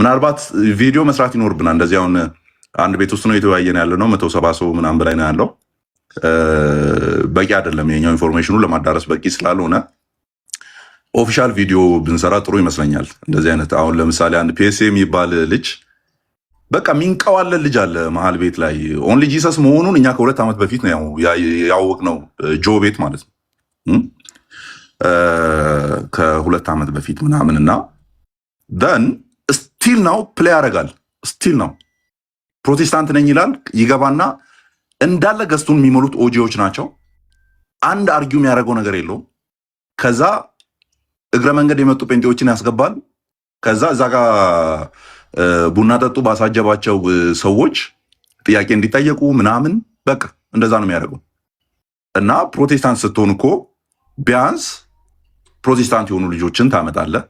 ምናልባት ቪዲዮ መስራት ይኖርብናል። እንደዚህ አሁን አንድ ቤት ውስጥ ነው የተወያየን ያለ ነው 170 ሰው ምናምን በላይ ነው ያለው። በቂ አይደለም የኛው ኢንፎርሜሽኑ ለማዳረስ በቂ ስላልሆነ ኦፊሻል ቪዲዮ ብንሰራ ጥሩ ይመስለኛል። እንደዚህ አይነት አሁን ለምሳሌ አንድ ፒኤስኤ የሚባል ልጅ በቃ ሚንቀዋለን ልጅ አለ መሀል ቤት ላይ ኦንሊ ጂሰስ መሆኑን እኛ ከ2 ዓመት በፊት ነው ያወቅነው። ጆ ቤት ማለት ነው ከ2 ዓመት በፊት ምናምን እና ደን ስቲል ነው ፕሌይ ያደርጋል። ስቲል ነው ፕሮቴስታንት ነኝ ይላል። ይገባና እንዳለ ገዝቱን የሚሞሉት ኦጂዎች ናቸው። አንድ አርጊው የሚያደርገው ነገር የለውም። ከዛ እግረ መንገድ የመጡ ጴንጤዎችን ያስገባል። ከዛ እዛ ጋር ቡና ጠጡ ባሳጀባቸው ሰዎች ጥያቄ እንዲጠየቁ ምናምን በቃ እንደዛ ነው የሚያደርገው። እና ፕሮቴስታንት ስትሆን እኮ ቢያንስ ፕሮቴስታንት የሆኑ ልጆችን ታመጣለህ፣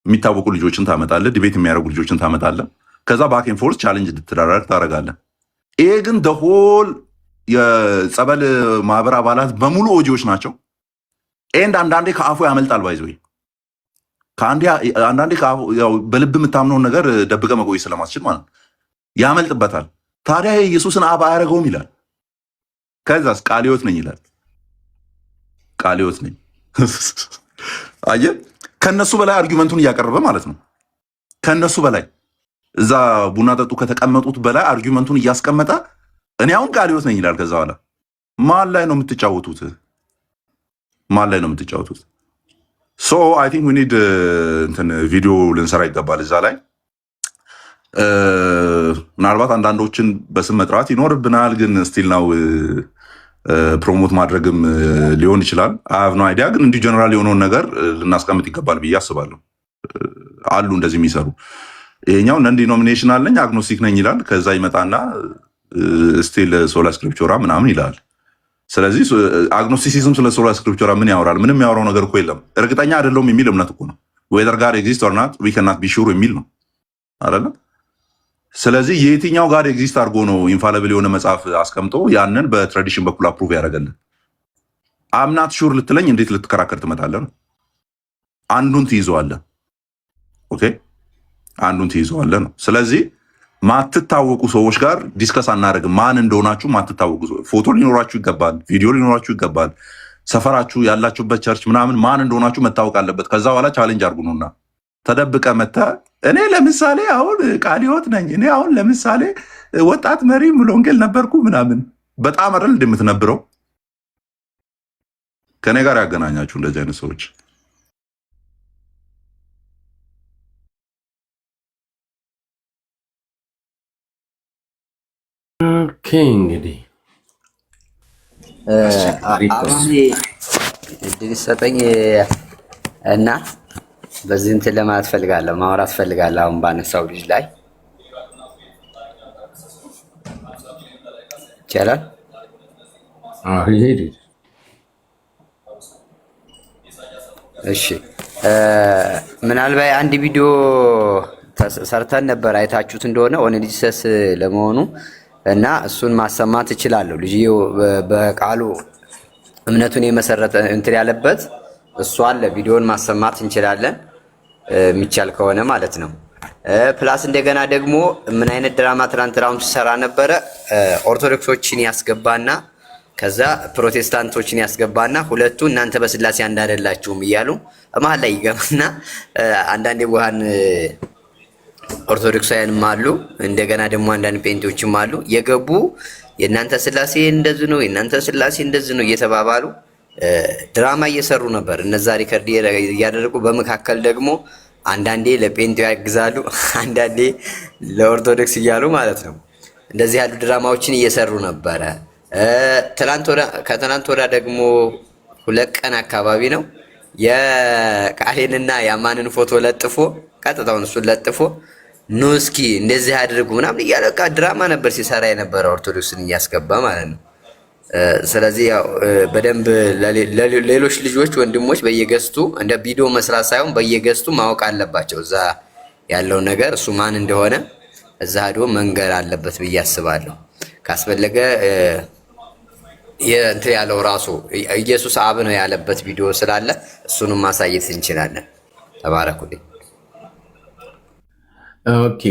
የሚታወቁ ልጆችን ታመጣለህ፣ ዲቤት የሚያደርጉ ልጆችን ታመጣለህ። ከዛ ባክን ፎርስ ቻሌንጅ እንድትደራረግ ታደርጋለህ። ይሄ ግን ደሆል የጸበል ማህበር አባላት በሙሉ ኦጂዎች ናቸው። ኤንድ አንዳንዴ ከአፉ ያመልጣል። ባይዘይ አንዳንዴ በልብ የምታምነውን ነገር ደብቀ መቆየት ስለማትችል ማለት ነው ያመልጥበታል። ታዲያ ኢየሱስን አብ አያደርገውም ይላል። ከዛስ ቃለ ሕይወት ነኝ ይላል። ቃለ ሕይወት ነኝ አየህ፣ ከነሱ በላይ አርጊውመንቱን እያቀረበ ማለት ነው። ከነሱ በላይ እዛ ቡና ጠጡ ከተቀመጡት በላይ አርጊውመንቱን እያስቀመጠ እኔ አሁን ቃለ ሕይወት ነኝ ይላል። ከዛ በኋላ ማን ላይ ነው የምትጫወቱት? ማን ላይ ነው የምትጫወቱት? ሶ አይ ቲንክ ዊ ኒድ እንትን ቪዲዮ ልንሰራ ይገባል እዛ ላይ። ምናልባት አንዳንዶችን በስም መጥራት ይኖርብናል፣ ግን ስቲል ነው ፕሮሞት ማድረግም ሊሆን ይችላል። አይ ሃቭ ኖ አይዲያ። ግን እንዲሁ ጀነራል የሆነውን ነገር ልናስቀምጥ ይገባል ብዬ አስባለሁ። አሉ እንደዚህ የሚሰሩ። ይሄኛው ነን ዲኖሚኔሽን አለኝ አግኖስቲክ ነኝ ይላል። ከዛ ይመጣና ስቲል ሶላ ስክሪፕቹራ ምናምን ይላል። ስለዚህ አግኖስቲሲዝም ስለ ሶላ ስክሪፕቹራ ምን ያወራል? ምንም ያወራው ነገር እኮ የለም። እርግጠኛ አይደለሁም የሚል እምነት እኮ ነው። ዌዘር ጋድ ኤግዚስት ኦር ናት ዊ ካን ናት ቢ ሹር የሚል ነው አይደለ? ስለዚህ የትኛው ጋድ ኤግዚስት አድርጎ ነው ኢንፋሊብል የሆነ መጽሐፍ አስቀምጦ ያንን በትራዲሽን በኩል አፕሩቭ ያደረገልን? አምናት ሹር ልትለኝ እንዴት ልትከራከር ትመጣለህ ነው? አንዱን ትይዘዋለህ። ኦኬ አንዱን ትይዘዋለህ ነው። ስለዚህ ማትታወቁ ሰዎች ጋር ዲስከስ አናደርግም። ማን እንደሆናችሁ ማትታወቁ ፎቶ ሊኖራችሁ ይገባል፣ ቪዲዮ ሊኖራችሁ ይገባል። ሰፈራችሁ ያላችሁበት ቸርች ምናምን ማን እንደሆናችሁ መታወቅ አለበት። ከዛ በኋላ ቻሌንጅ አድርጉ ነውና ተደብቀ መተ እኔ ለምሳሌ አሁን ቃለ ሕይወት ነኝ፣ እኔ አሁን ለምሳሌ ወጣት መሪ ሙሉ ወንጌል ነበርኩ ምናምን። በጣም አይደል እንደምትነብረው። ከኔ ጋር ያገናኛችሁ እንደዚህ አይነት ሰዎች ኦኬ። እንግዲህ አሁን እድል ሰጠኝ እና በዚህ እንትን ለማለት ፈልጋለሁ፣ ማውራት ፈልጋለሁ። አሁን ባነሳው ልጅ ላይ ይቻላል? ይሄድ። እሺ፣ ምናልባት አንድ ቪዲዮ ሰርተን ነበር አይታችሁት እንደሆነ ኦኔሊሰስ ለመሆኑ እና እሱን ማሰማት እችላለሁ። ልጅየው በቃሉ እምነቱን የመሰረተ እንትን ያለበት እሱ አለ። ቪዲዮን ማሰማት እንችላለን የሚቻል ከሆነ ማለት ነው። ፕላስ እንደገና ደግሞ ምን አይነት ድራማ ትናንት ራውንድ ሲሰራ ነበረ? ኦርቶዶክሶችን ያስገባና ከዛ ፕሮቴስታንቶችን ያስገባና ሁለቱ እናንተ በስላሴ አንድ አይደላችሁም እያሉ መሀል ላይ ይገባና አንዳንዴ ውሃን ኦርቶዶክሳውያንም አሉ፣ እንደገና ደግሞ አንዳንድ ጴንጤዎችም አሉ የገቡ የእናንተ ስላሴ እንደዚህ ነው፣ የእናንተ ስላሴ እንደዚህ ነው እየተባባሉ ድራማ እየሰሩ ነበር። እነዛ ሪከርድ እያደረጉ በመካከል ደግሞ አንዳንዴ ለጴንጤው ያግዛሉ፣ አንዳንዴ ለኦርቶዶክስ እያሉ ማለት ነው። እንደዚህ ያሉ ድራማዎችን እየሰሩ ነበረ። ከትናንት ወዳ ደግሞ 2 ቀን አካባቢ ነው የቃሌንና የአማንን ፎቶ ለጥፎ ቀጥታውን እሱን ለጥፎ ኑ እስኪ እንደዚህ አድርጉ ምናምን እያለ በቃ ድራማ ነበር ሲሰራ የነበረ ኦርቶዶክስን እያስገባ ማለት ነው። ስለዚህ ያው በደንብ ሌሎች ልጆች ወንድሞች በየገስቱ እንደ ቪዲዮ መስራት ሳይሆን በየገስቱ ማወቅ አለባቸው እዛ ያለው ነገር እሱ ማን እንደሆነ እዛ ሄዶ መንገር አለበት ብዬ አስባለሁ። ካስፈለገ እንትን ያለው ራሱ ኢየሱስ አብ ነው ያለበት ቪዲዮ ስላለ እሱንም ማሳየት እንችላለን። ተባረኩልኝ። ኦኬ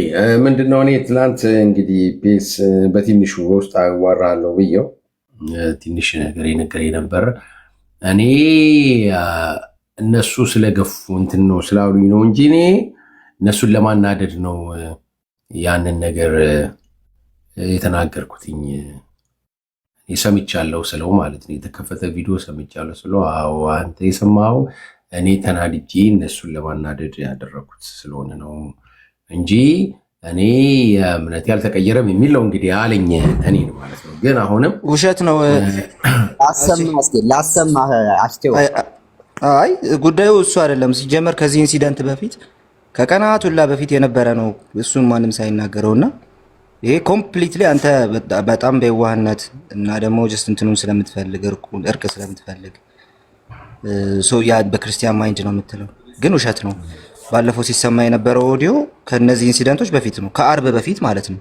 ምንድነው እኔ ትናንት እንግዲህ ፔስ በትንሹ ውስጥ አዋራለሁ ብየው ትንሽ ነገር የነገረኝ ነበር። እኔ እነሱ ስለገፉ እንትን ነው ስላሉኝ ነው እንጂ እኔ እነሱን ለማናደድ ነው ያንን ነገር የተናገርኩትኝ። ሰምቻለሁ ስለው ማለት ነው የተከፈተ ቪዲዮ ሰምቻለሁ ስለው አዎ አንተ የሰማኸው እኔ ተናድጄ እነሱን ለማናደድ ያደረኩት ስለሆነ ነው እንጂ እኔ እምነቴ ያልተቀየረም የሚል ነው እንግዲህ አለኝ እኔ ማለት ነው። ግን አሁንም ውሸት ነው። ላሰማህ አስቴው አይ ጉዳዩ እሱ አይደለም። ሲጀመር ከዚህ ኢንሲደንት በፊት ከቀናት ሁላ በፊት የነበረ ነው እሱን ማንም ሳይናገረውና ይሄ ኮምፕሊትሊ አንተ በጣም በዋህነት እና ደግሞ ጀስት እንትኑን ስለምትፈልግ እርቅ ስለምትፈልግ ያ በክርስቲያን ማይንድ ነው የምትለው፣ ግን ውሸት ነው። ባለፈው ሲሰማ የነበረው ኦዲዮ ከነዚህ ኢንሲደንቶች በፊት ነው፣ ከአርብ በፊት ማለት ነው።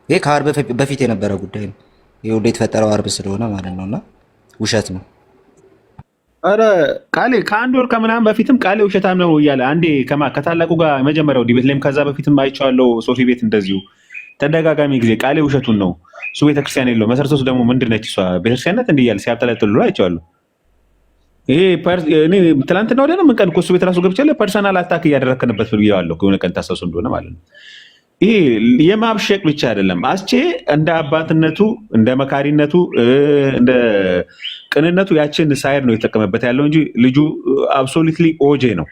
ይሄ ከአርብ በፊት የነበረ ጉዳይ ነው። ይሄ ሁሉ የተፈጠረው አርብ ስለሆነ ማለት ነውና ውሸት ነው። አረ ቃሌ ከአንድ ወር ከምናምን በፊትም ቃሌ ውሸታም ነው እያለ አንዴ ከታላቁ ጋር መጀመሪያው ዲቤት ላይም ከዛ በፊትም አይቼዋለሁ። ሶፊ ቤት እንደዚሁ ተደጋጋሚ ጊዜ ቃሌ ውሸቱን ነው እሱ ቤተክርስቲያን የለው መሰረቶስ ደግሞ ምንድን ነች እሷ ቤተክርስቲያንነት እንዲህ እያለ ሲያብጠለጥሉ አይቼዋለሁ። ይሄ እኔ ትናንትና ወዲያ ነው ምን ቀን እሱ ቤት ራሱ ገብቻለሁ ፐርሰናል አታክ እያደረክንበት ብዬዋለሁ። የሆነ ቀን ታሰሱ እንደሆነ ማለት ነው። ይሄ የማብሸቅ ብቻ አይደለም። አስቼ እንደ አባትነቱ እንደ መካሪነቱ እንደ ቅንነቱ ያችን ሳይድ ነው የተጠቀመበት ያለው እንጂ ልጁ አብሶሉትሊ ኦጄ ነው።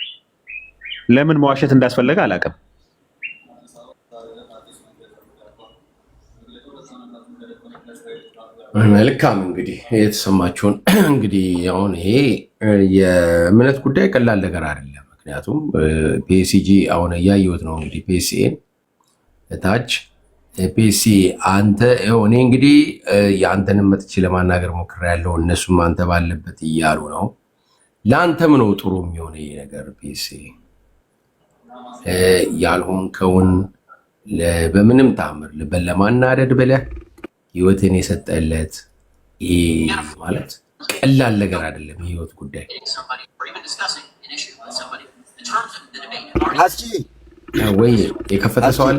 ለምን መዋሸት እንዳስፈለገ አላውቅም። መልካም እንግዲህ የተሰማችሁን እንግዲህ አሁን ይሄ የእምነት ጉዳይ ቀላል ነገር አይደለም። ምክንያቱም ፒኤስጂ አሁን እያየሁት ነው እንግዲህ ፒኤስሲን ታች ፒኤስሲ አንተ እኔ እንግዲህ የአንተንም መጥቼ ለማናገር ሞክሬያለሁ። እነሱም አንተ ባለበት እያሉ ነው። ለአንተም ነው ጥሩ የሚሆነ ይሄ ነገር ፒኤስሲ ያልሆንከውን በምንም ታምር ልበን ለማናደድ ብለህ ህይወትን የሰጠለት ይሄ ማለት ቀላል ነገር አይደለም። የህይወት ጉዳይ ወይ የከፈተ ሰው አለ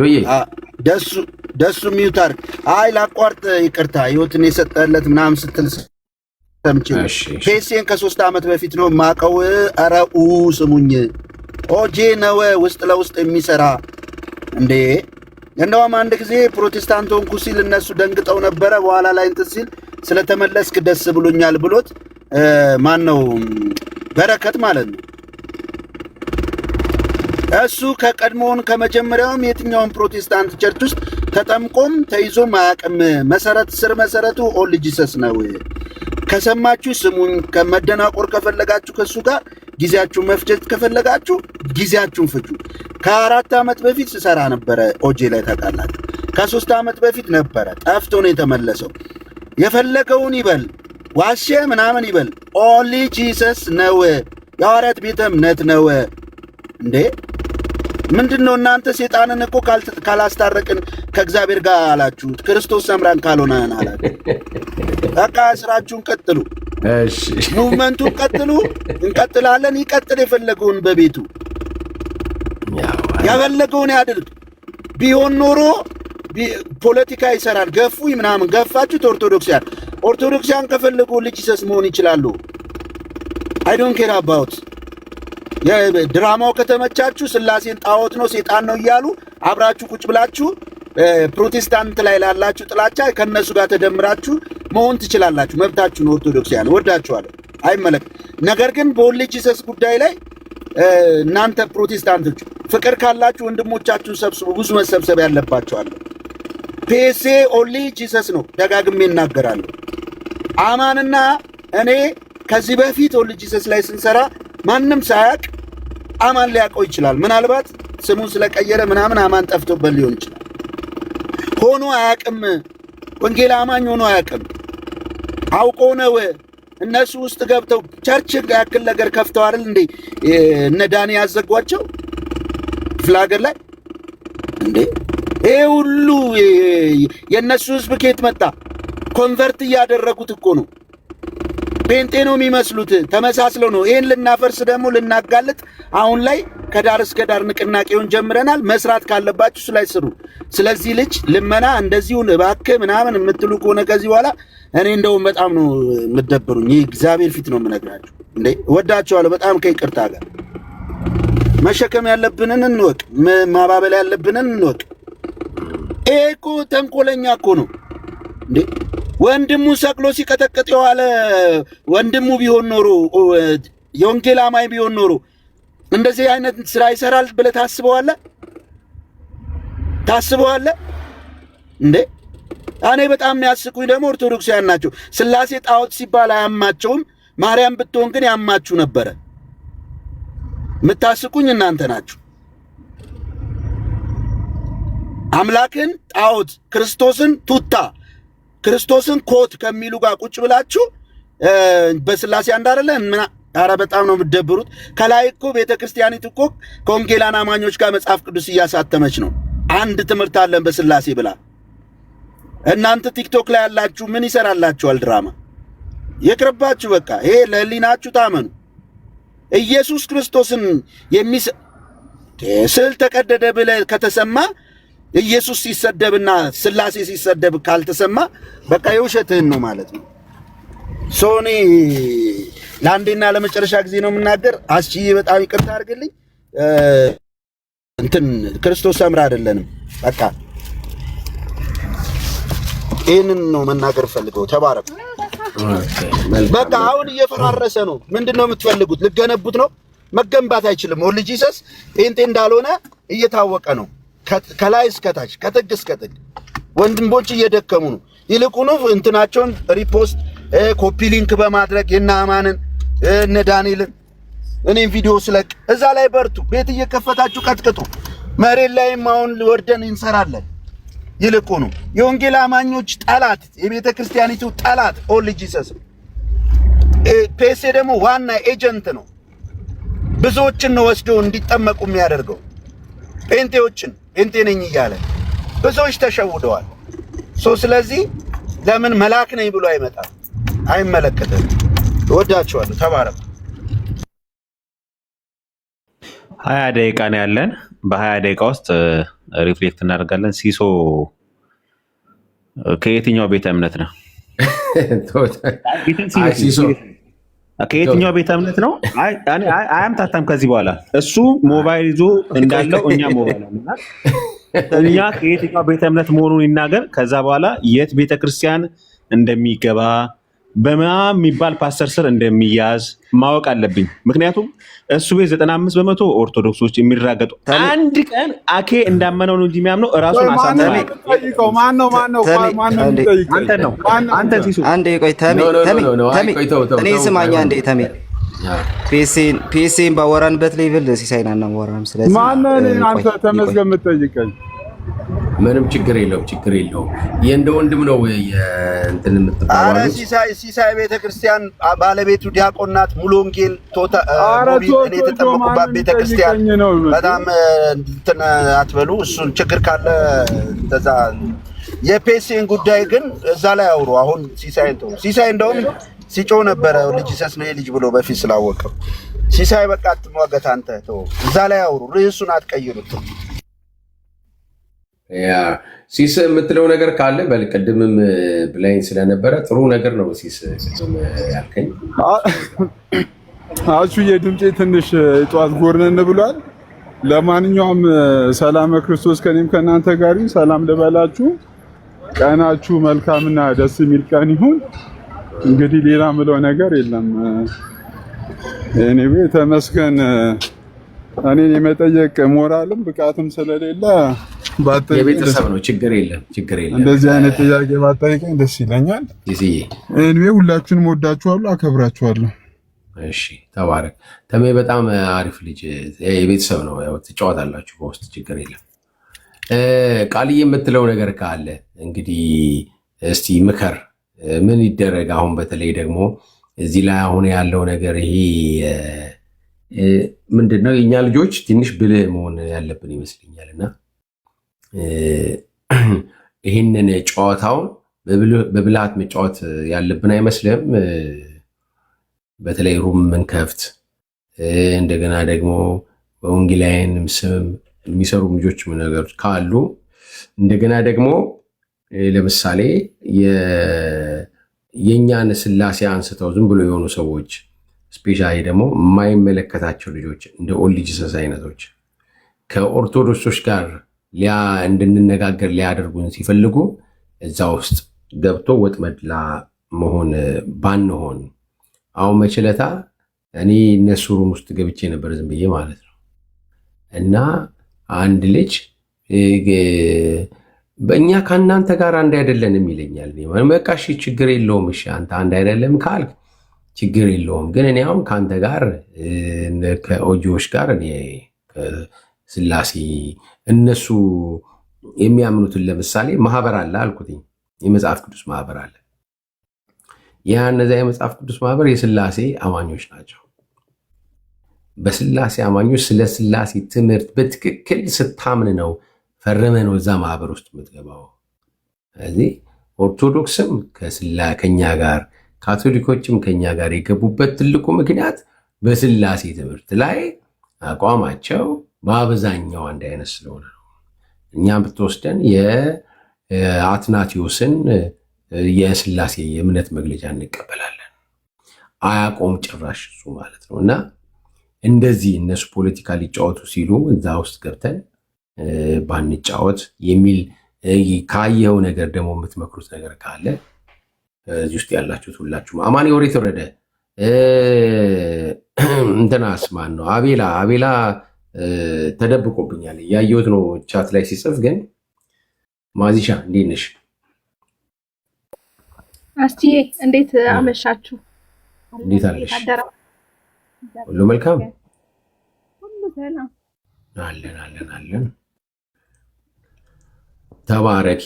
ወይ ደሱ ሚውታር አይ ላቋርጥ ይቅርታ ህይወትን የሰጠለት ምናምን ስትል ሰምቼ ፔሴን ከ3 ዓመት በፊት ነው ማቀው። አረኡ ስሙኝ ኦጄ ነው ውስጥ ለውስጥ የሚሰራ እንዴ። እንደውም አንድ ጊዜ ፕሮቴስታንት ሆንኩ ሲል እነሱ ደንግጠው ነበረ። በኋላ ላይ እንትን ሲል ስለተመለስክ ደስ ብሎኛል ብሎት ማን ነው በረከት ማለት ነው። እሱ ከቀድሞውን ከመጀመሪያውም የትኛውን ፕሮቴስታንት ቸርች ውስጥ ተጠምቆም ተይዞም አያውቅም። ስር መሰረቱ ኦል ጂሰስ ነው። ከሰማችሁ ስሙኝ። ከመደናቆር ከፈለጋችሁ ከሱ ጋር ጊዜያችሁን መፍጀት ከፈለጋችሁ ጊዜያችሁን ፍጁ። ከ4 ዓመት በፊት ስሰራ ነበረ ኦጄ ላይ ታውቃላችሁ። ከ3 ዓመት በፊት ነበረ ጠፍቶ ነው የተመለሰው። የፈለገውን ይበል ዋሼ ምናምን ይበል ኦንሊ ጂሰስ ነው። የሐዋርያት ቤተ እምነት ነው እንዴ። ምንድነው እናንተ ሴጣንን እኮ ካላስታረቅን ከእግዚአብሔር ጋር አላችሁት፣ ክርስቶስ ሰምራን ካልሆነ አላችሁ። በቃ ስራችሁን ቀጥሉ፣ ሙቭመንቱን ቀጥሉ። እንቀጥላለን። ይቀጥል የፈለገውን በቤቱ ያፈለገውን ያድርግ። ቢሆን ኖሮ ፖለቲካ ይሰራል። ገፉኝ ምናምን ገፋችሁት። ኦርቶዶክሲያን ከፈለጉ ልጅ ሰስ መሆን ይችላሉ። አይ ዶንት ኬር አባውት ድራማው ከተመቻችሁ ስላሴን ጣዖት ነው ሴጣን ነው እያሉ አብራችሁ ቁጭ ብላችሁ ፕሮቴስታንት ላይ ላላችሁ ጥላቻ ከነሱ ጋር ተደምራችሁ መሆን ትችላላችሁ። መብታችሁ ነው። ኦርቶዶክሲያን ወዳችኋለሁ፣ አይመለክ። ነገር ግን በኦንሊ ጂሰስ ጉዳይ ላይ እናንተ ፕሮቴስታንቶች ፍቅር ካላችሁ ወንድሞቻችሁን ሰብስቡ። ብዙ መሰብሰብ ያለባችኋል። ፒኤስኤ ኦንሊ ጂሰስ ነው። ደጋግሜ እናገራለሁ። አማንና እኔ ከዚህ በፊት ኦንሊ ጂሰስ ላይ ስንሰራ ማንም ሳያውቅ አማን ሊያውቀው ይችላል። ምናልባት ስሙን ስለቀየረ ምናምን አማን ጠፍቶበት ሊሆን ይችላል። ሆኖ አያውቅም። ወንጌል አማኝ ሆኖ አያውቅም። አውቆ ነው። እነሱ ውስጥ ገብተው ቸርች ያክል ነገር ከፍተው አይደል እንዴ እነ ዳኒ ያዘጓቸው ፍላገር ላይ እንዴ። ይሄ ሁሉ የእነሱ ህዝብ ከየት መጣ? ኮንቨርት እያደረጉት እኮ ነው። ጴንጤ ነው የሚመስሉት፣ ተመሳስለው ነው። ይህን ልናፈርስ ደግሞ ልናጋልጥ አሁን ላይ ከዳር እስከ ዳር ንቅናቄውን ጀምረናል። መስራት ካለባችሁ እሱ ላይ ስሩ። ስለዚህ ልጅ ልመና እንደዚሁን እባክህ ምናምን የምትሉ ከሆነ ከዚህ በኋላ እኔ እንደውም በጣም ነው የምትደብሩኝ። ይህ እግዚአብሔር ፊት ነው የምነግራችሁ። እንዴ እወዳቸዋለሁ በጣም ከይቅርታ ጋር። መሸከም ያለብንን እንወቅ፣ ማባበል ያለብንን እንወቅ። ይሄ እኮ ተንኮለኛ እኮ ነው እንዴ! ወንድሙ ሰቅሎ ሲቀጠቅጥ የዋለ ወንድሙ ቢሆን ኖሮ የወንጌል አማኝ ቢሆን ኖሮ እንደዚህ አይነት ስራ ይሰራል ብለህ ታስበዋለህ? እንዴ? እኔ በጣም የሚያስቁኝ ደግሞ ኦርቶዶክሳውያን ናቸው። ስላሴ ጣዖት ሲባል አያማቸውም። ማርያም ብትሆን ግን ያማችሁ ነበረ። የምታስቁኝ እናንተ ናችሁ። አምላክን ጣዖት፣ ክርስቶስን ቱታ፣ ክርስቶስን ኮት ከሚሉ ጋር ቁጭ ብላችሁ በስላሴ አንድ አይደለም። ኧረ በጣም ነው የምትደብሩት። ከላይ እኮ ቤተ ክርስቲያኒቱ እኮ ከወንጌላን አማኞች ጋር መጽሐፍ ቅዱስ እያሳተመች ነው። አንድ ትምህርት አለን በስላሴ ብላ። እናንተ ቲክቶክ ላይ ያላችሁ ምን ይሰራላችኋል? ድራማ ይቅርባችሁ። በቃ ይሄ ለህሊናችሁ ታመኑ። ኢየሱስ ክርስቶስን ስዕል ተቀደደ ብለህ ከተሰማ ኢየሱስ ሲሰደብና ስላሴ ሲሰደብ ካልተሰማ በቃ የውሸትህን ነው ማለት ነው። ሶኒ ለአንዴና ለመጨረሻ ጊዜ ነው የምናገር። አስቺዬ በጣም ይቅርታ አድርግልኝ። ክርስቶስ ሰምራ አይደለንም። በቃ ይህንን ነው መናገር ፈልገው። ተባረኩ። በቃ አሁን እየፈራረሰ ነው። ምንድን ነው የምትፈልጉት? ልገነቡት ነው? መገንባት አይችልም። ኦንሊ ጂሰስ ጴንጤ እንዳልሆነ እየታወቀ ነው። ከላይ እስከታች ከጥግ እስከ ጥግ ወንድሞች እየደከሙ ነው። ይልቁኑ እንትናቸውን ሪፖስት ኮፒ ሊንክ በማድረግ የነ አማንን እነ ዳንኤልን እኔም ቪዲዮ ስለቅ እዛ ላይ በርቱ። ቤት እየከፈታችሁ ቀጥቅጡ። መሬት ላይም አሁን ወርደን እንሰራለን። ይልቁኑ የወንጌል አማኞች ጠላት፣ የቤተ ክርስቲያኒቱ ጠላት ኦንሊ ጂሰስ። ፔሴ ደግሞ ዋና ኤጀንት ነው። ብዙዎችን ነው ወስዶ እንዲጠመቁ የሚያደርገው። ጴንጤዎችን ጴንጤ ነኝ እያለ ብዙዎች ተሸውደዋል። ስለዚህ ለምን መልአክ ነኝ ብሎ አይመጣም? አይመለከተም። እወዳችኋለሁ። ተባረኩ። 20 ደቂቃ ነው ያለን። በ20 ደቂቃ ውስጥ ሪፍሌክት እናደርጋለን። ሲሶ ከየትኛው ቤተ እምነት ነው? ከየትኛው ቤተ እምነት ነው? አያምታታም። ከዚህ በኋላ እሱ ሞባይል ይዞ እንዳለው እኛ ሞባይል እኛ ከየትኛው ቤተ እምነት መሆኑን ይናገር። ከዛ በኋላ የት ቤተክርስቲያን እንደሚገባ በማን የሚባል ፓስተር ስር እንደሚያዝ ማወቅ አለብኝ። ምክንያቱም እሱ ቤት 95% ኦርቶዶክሶች የሚራገጡ አንድ ቀን አኬ እንዳመነው ነው እንጂ የሚያምነው እራሱን አሳተመ። አንተ ሲሱ አንዴ ቆይ ተሜ እኔ ስማኛ አንዴ ተሜ ፒኤስኤን ባወራንበት ሌቭል ሲሳይና እናወራም። ስለዚህ ማነው አንተ ተመስገን የምትጠይቀኝ? ምንም ችግር የለውም። የእንደ ወንድም ነው እንትን የምትባባሉት። ሲሳይ ቤተክርስቲያን ባለቤቱ ዲያቆን ናት። ሙሉ ወንጌል እኔ የተጠመቁባት ቤተክርስቲያን። በጣም እንትን አትበሉ። እሱን ችግር ካለ እንደዛ። የፔሴን ጉዳይ ግን እዛ ላይ አውሩ። አሁን ሲሳይ እንደውም ሲጮህ ነበረ ልጅ ሰስ ነው ልጅ ብሎ በፊት ስላወቀው ሲሳይ በቃ አትሟገት አንተ ተው። እዛ ላይ አውሩ። ርዕሱን አትቀይሩት። ሲስ የምትለው ነገር ካለ በልቀድምም ብላኝ ስለነበረ ጥሩ ነገር ነው። ሲስ ቅድም ያልከኝ የድምፄ ትንሽ ጠዋት ጎርነን ብሏል። ለማንኛውም ሰላም ክርስቶስ ከኔም ከእናንተ ጋር ይሁን። ሰላም ልበላችሁ። ቀናችሁ መልካምና ደስ የሚል ቀን ይሁን። እንግዲህ ሌላ ምለው ነገር የለም። ኤኒዌይ ተመስገን። እኔን የመጠየቅ ሞራልም ብቃትም ስለሌለ የቤተሰብ ነው። ችግር የለም። እንደዚህ አይነት ጥያቄ ባጠይቀኝ ደስ ይለኛል። ኤኒዌይ ሁላችሁንም ወዳችኋለሁ፣ አከብራችኋለሁ። እሺ ተባረክ ተሜ። በጣም አሪፍ ልጅ የቤተሰብ ነው። ያው ትጫወታላችሁ በውስጥ ችግር የለም። ቃልዬ የምትለው ነገር ካለ እንግዲህ እስቲ ምከር። ምን ይደረግ? አሁን በተለይ ደግሞ እዚህ ላይ አሁን ያለው ነገር ይሄ ምንድነው? የእኛ ልጆች ትንሽ ብልህ መሆን ያለብን ይመስለኛል። እና ይህንን ጨዋታውን በብልሃት መጫወት ያለብን አይመስልም? በተለይ ሩም ምንከፍት እንደገና ደግሞ በወንጌላውያን ስም የሚሰሩ ልጆች ነገሮች ካሉ እንደገና ደግሞ ለምሳሌ የእኛን ስላሴ አንስተው ዝም ብሎ የሆኑ ሰዎች ስፔሻሊ ደግሞ የማይመለከታቸው ልጆች እንደ ኦንሊ ጂሰስ አይነቶች ከኦርቶዶክሶች ጋር እንድንነጋገር ሊያደርጉን ሲፈልጉ እዛ ውስጥ ገብቶ ወጥመድ መሆን ባንሆን። አሁን መችለታ እኔ እነሱ ሩም ውስጥ ገብቼ ነበር ዝም ብዬ ማለት ነው። እና አንድ ልጅ በእኛ ከእናንተ ጋር አንድ አይደለንም ይለኛል። በቃ እሺ ችግር የለውም እሺ አንተ አንድ አይደለም ካልክ ችግር የለውም፣ ግን እኔ አሁን ከአንተ ጋር ከኦጂዎች ጋር ስላሴ እነሱ የሚያምኑትን ለምሳሌ ማህበር አለ አልኩትኝ። የመጽሐፍ ቅዱስ ማህበር አለ። ያ እነዚያ የመጽሐፍ ቅዱስ ማህበር የስላሴ አማኞች ናቸው። በስላሴ አማኞች ስለ ስላሴ ትምህርት በትክክል ስታምን ነው ፈርመ ነው እዛ ማህበር ውስጥ የምትገባው። ስለዚህ ኦርቶዶክስም ከኛ ጋር ካቶሊኮችም ከኛ ጋር የገቡበት ትልቁ ምክንያት በስላሴ ትምህርት ላይ አቋማቸው በአብዛኛው አንድ አይነት ስለሆነ ነው። እኛም ብትወስደን የአትናቴዎስን የስላሴ የእምነት መግለጫ እንቀበላለን። አያቆም ጭራሽ እሱ ማለት ነው። እና እንደዚህ እነሱ ፖለቲካ ሊጫወቱ ሲሉ እዛ ውስጥ ገብተን ባንጫወት የሚል ካየኸው ነገር ደግሞ የምትመክሩት ነገር ካለ እዚህ ውስጥ ያላችሁት ሁላችሁም አማኔ ወሬት ወረደ እንትናስ ማን ነው አቤላ ተደብቆብኛል ያየሁት ነው ቻት ላይ ሲጽፍ። ግን ማዚሻ እንዴት ነሽ? አስቲዬ እንዴት አመሻችሁ? እንዴት አለሽ? ሁሉ መልካም? ሁሉ ሰላም አለን። ተባረኪ።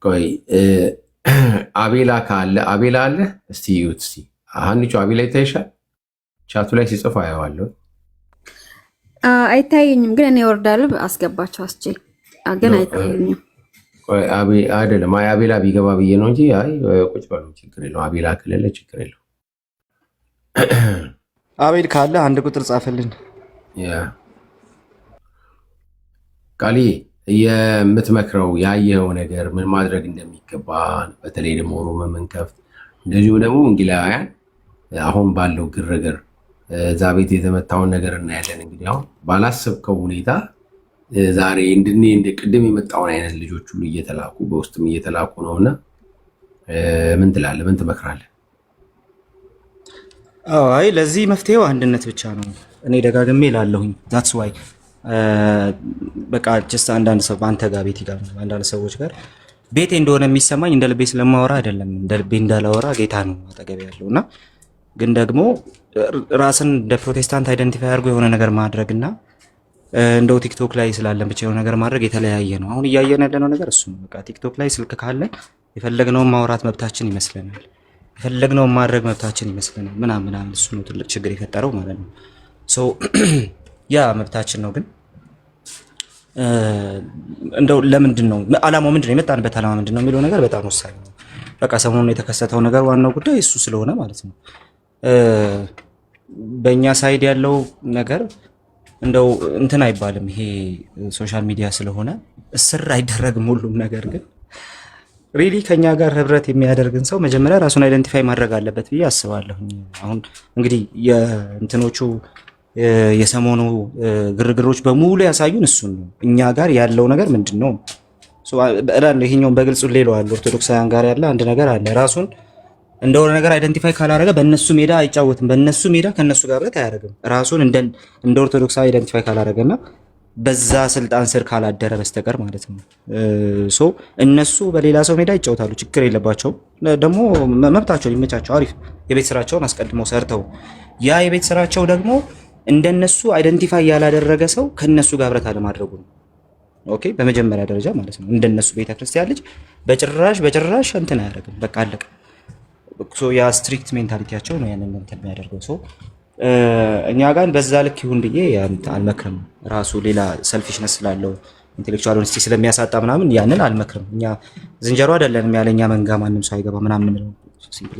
ቆይ አቤላ ካለ አቤላ አለ? እስቲ ይዩት እስቲ። አንቺ አቤላ ይታይሻል? ቻቱ ላይ ሲጽፍ አየዋለሁ። አይታየኝም፣ ግን እኔ ወርዳለሁ አስገባቸው አስቼ ግን አይታየኝም። ቆይ አይደለም አቤላ ቢገባ ብዬ ነው እንጂ አይ ቁጭ በሉ ችግር የለውም። አቤላ ከሌለ ችግር የለውም። አቤል ካለ አንድ ቁጥር ጻፈልን። ቃሊ የምትመክረው ያየኸው ነገር ምን ማድረግ እንደሚገባ በተለይ ደግሞ ሩም ምንከፍት እንደዚሁ ደግሞ ወንጌላውያን አሁን ባለው ግርግር እዛ ቤት የተመታውን ነገር እናያለን። እንግዲህ አሁን ባላሰብከው ሁኔታ ዛሬ እንደ ቅድም የመጣውን አይነት ልጆች ሁሉ እየተላኩ በውስጥም እየተላኩ ነውና ምን ትላለህ? ምን ትመክራለህ? አይ ለዚህ መፍትሄው አንድነት ብቻ ነው። እኔ ደጋግሜ ላለሁኝ ዛትስ ዋይ በቃ ጀስት አንዳንድ ሰው በአንተ ጋር ቤት ይጋር አንዳንድ ሰዎች ጋር ቤቴ እንደሆነ የሚሰማኝ እንደ ልቤ ስለማወራ አይደለም፣ እንደ ልቤ እንዳላወራ ጌታ ነው አጠገቤ ያለውና ግን ደግሞ ራስን እንደ ፕሮቴስታንት አይደንቲፋይ አድርጎ የሆነ ነገር ማድረግና እንደው ቲክቶክ ላይ ስላለን ብቻ የሆነ ነገር ማድረግ የተለያየ ነው። አሁን እያየን ያለነው ነገር እሱ ነው። በቃ ቲክቶክ ላይ ስልክ ካለ የፈለግነውን ማውራት መብታችን ይመስለናል፣ የፈለግነውን ማድረግ መብታችን ይመስለናል ምናምን እሱ ነው ትልቅ ችግር የፈጠረው ማለት ነው። ሶ ያ መብታችን ነው። ግን እንደው ለምንድን ነው ዓላማው ምንድን ነው የመጣንበት ዓላማ ምንድን ነው የሚለው ነገር በጣም ወሳኝ ነው። በቃ ሰሞኑን የተከሰተው ነገር ዋናው ጉዳይ እሱ ስለሆነ ማለት ነው። በእኛ ሳይድ ያለው ነገር እንደው እንትን አይባልም፣ ይሄ ሶሻል ሚዲያ ስለሆነ እስር አይደረግም ሁሉም ነገር። ግን ሪሊ ከኛ ጋር ህብረት የሚያደርግን ሰው መጀመሪያ ራሱን አይደንቲፋይ ማድረግ አለበት ብዬ አስባለሁ። አሁን እንግዲህ የእንትኖቹ የሰሞኑ ግርግሮች በሙሉ ያሳዩን እሱን ነው። እኛ ጋር ያለው ነገር ምንድን ነው? ይሄኛውን በግልጹ ሌለዋል። ኦርቶዶክሳውያን ጋር ያለ አንድ ነገር አለ። ራሱን እንደሆነ ነገር አይደንቲፋይ ካላረገ በእነሱ ሜዳ አይጫወትም፣ በእነሱ ሜዳ ከእነሱ ጋር ህብረት አያደርግም። ራሱን እንደ ኦርቶዶክሳዊ አይደንቲፋይ ካላረገና በዛ ስልጣን ስር ካላደረ በስተቀር ማለት ነው። ሶ እነሱ በሌላ ሰው ሜዳ ይጫወታሉ፣ ችግር የለባቸውም። ደግሞ መብታቸው ሊመቻቸው አሪፍ የቤት ስራቸውን አስቀድመው ሰርተው ያ የቤት ስራቸው ደግሞ እንደነሱ አይደንቲፋይ ያላደረገ ሰው ከነሱ ጋር ህብረት አለማድረጉ ነው። ኦኬ በመጀመሪያ ደረጃ ማለት ነው። እንደነሱ ቤተክርስቲያን ልጅ በጭራሽ እንትን አያደርግም። በቃ አለቀ። ሶ ያ ስትሪክት ሜንታሊቲያቸው ነው ያንን እንትን የሚያደርገው። ሶ እኛ ጋር በዛ ልክ ይሁን ብዬ አልመክርም። ራሱ ሌላ ሰልፊሽነስ ስላለው ኢንቴሌክቹዋል ሆነስቲ ስለሚያሳጣ ምናምን ያንን አልመክርም። እኛ ዝንጀሮ አይደለንም፣ ያለኛ መንጋ ማንም ሰው አይገባ ምናምን ነው። ሲምፕሊ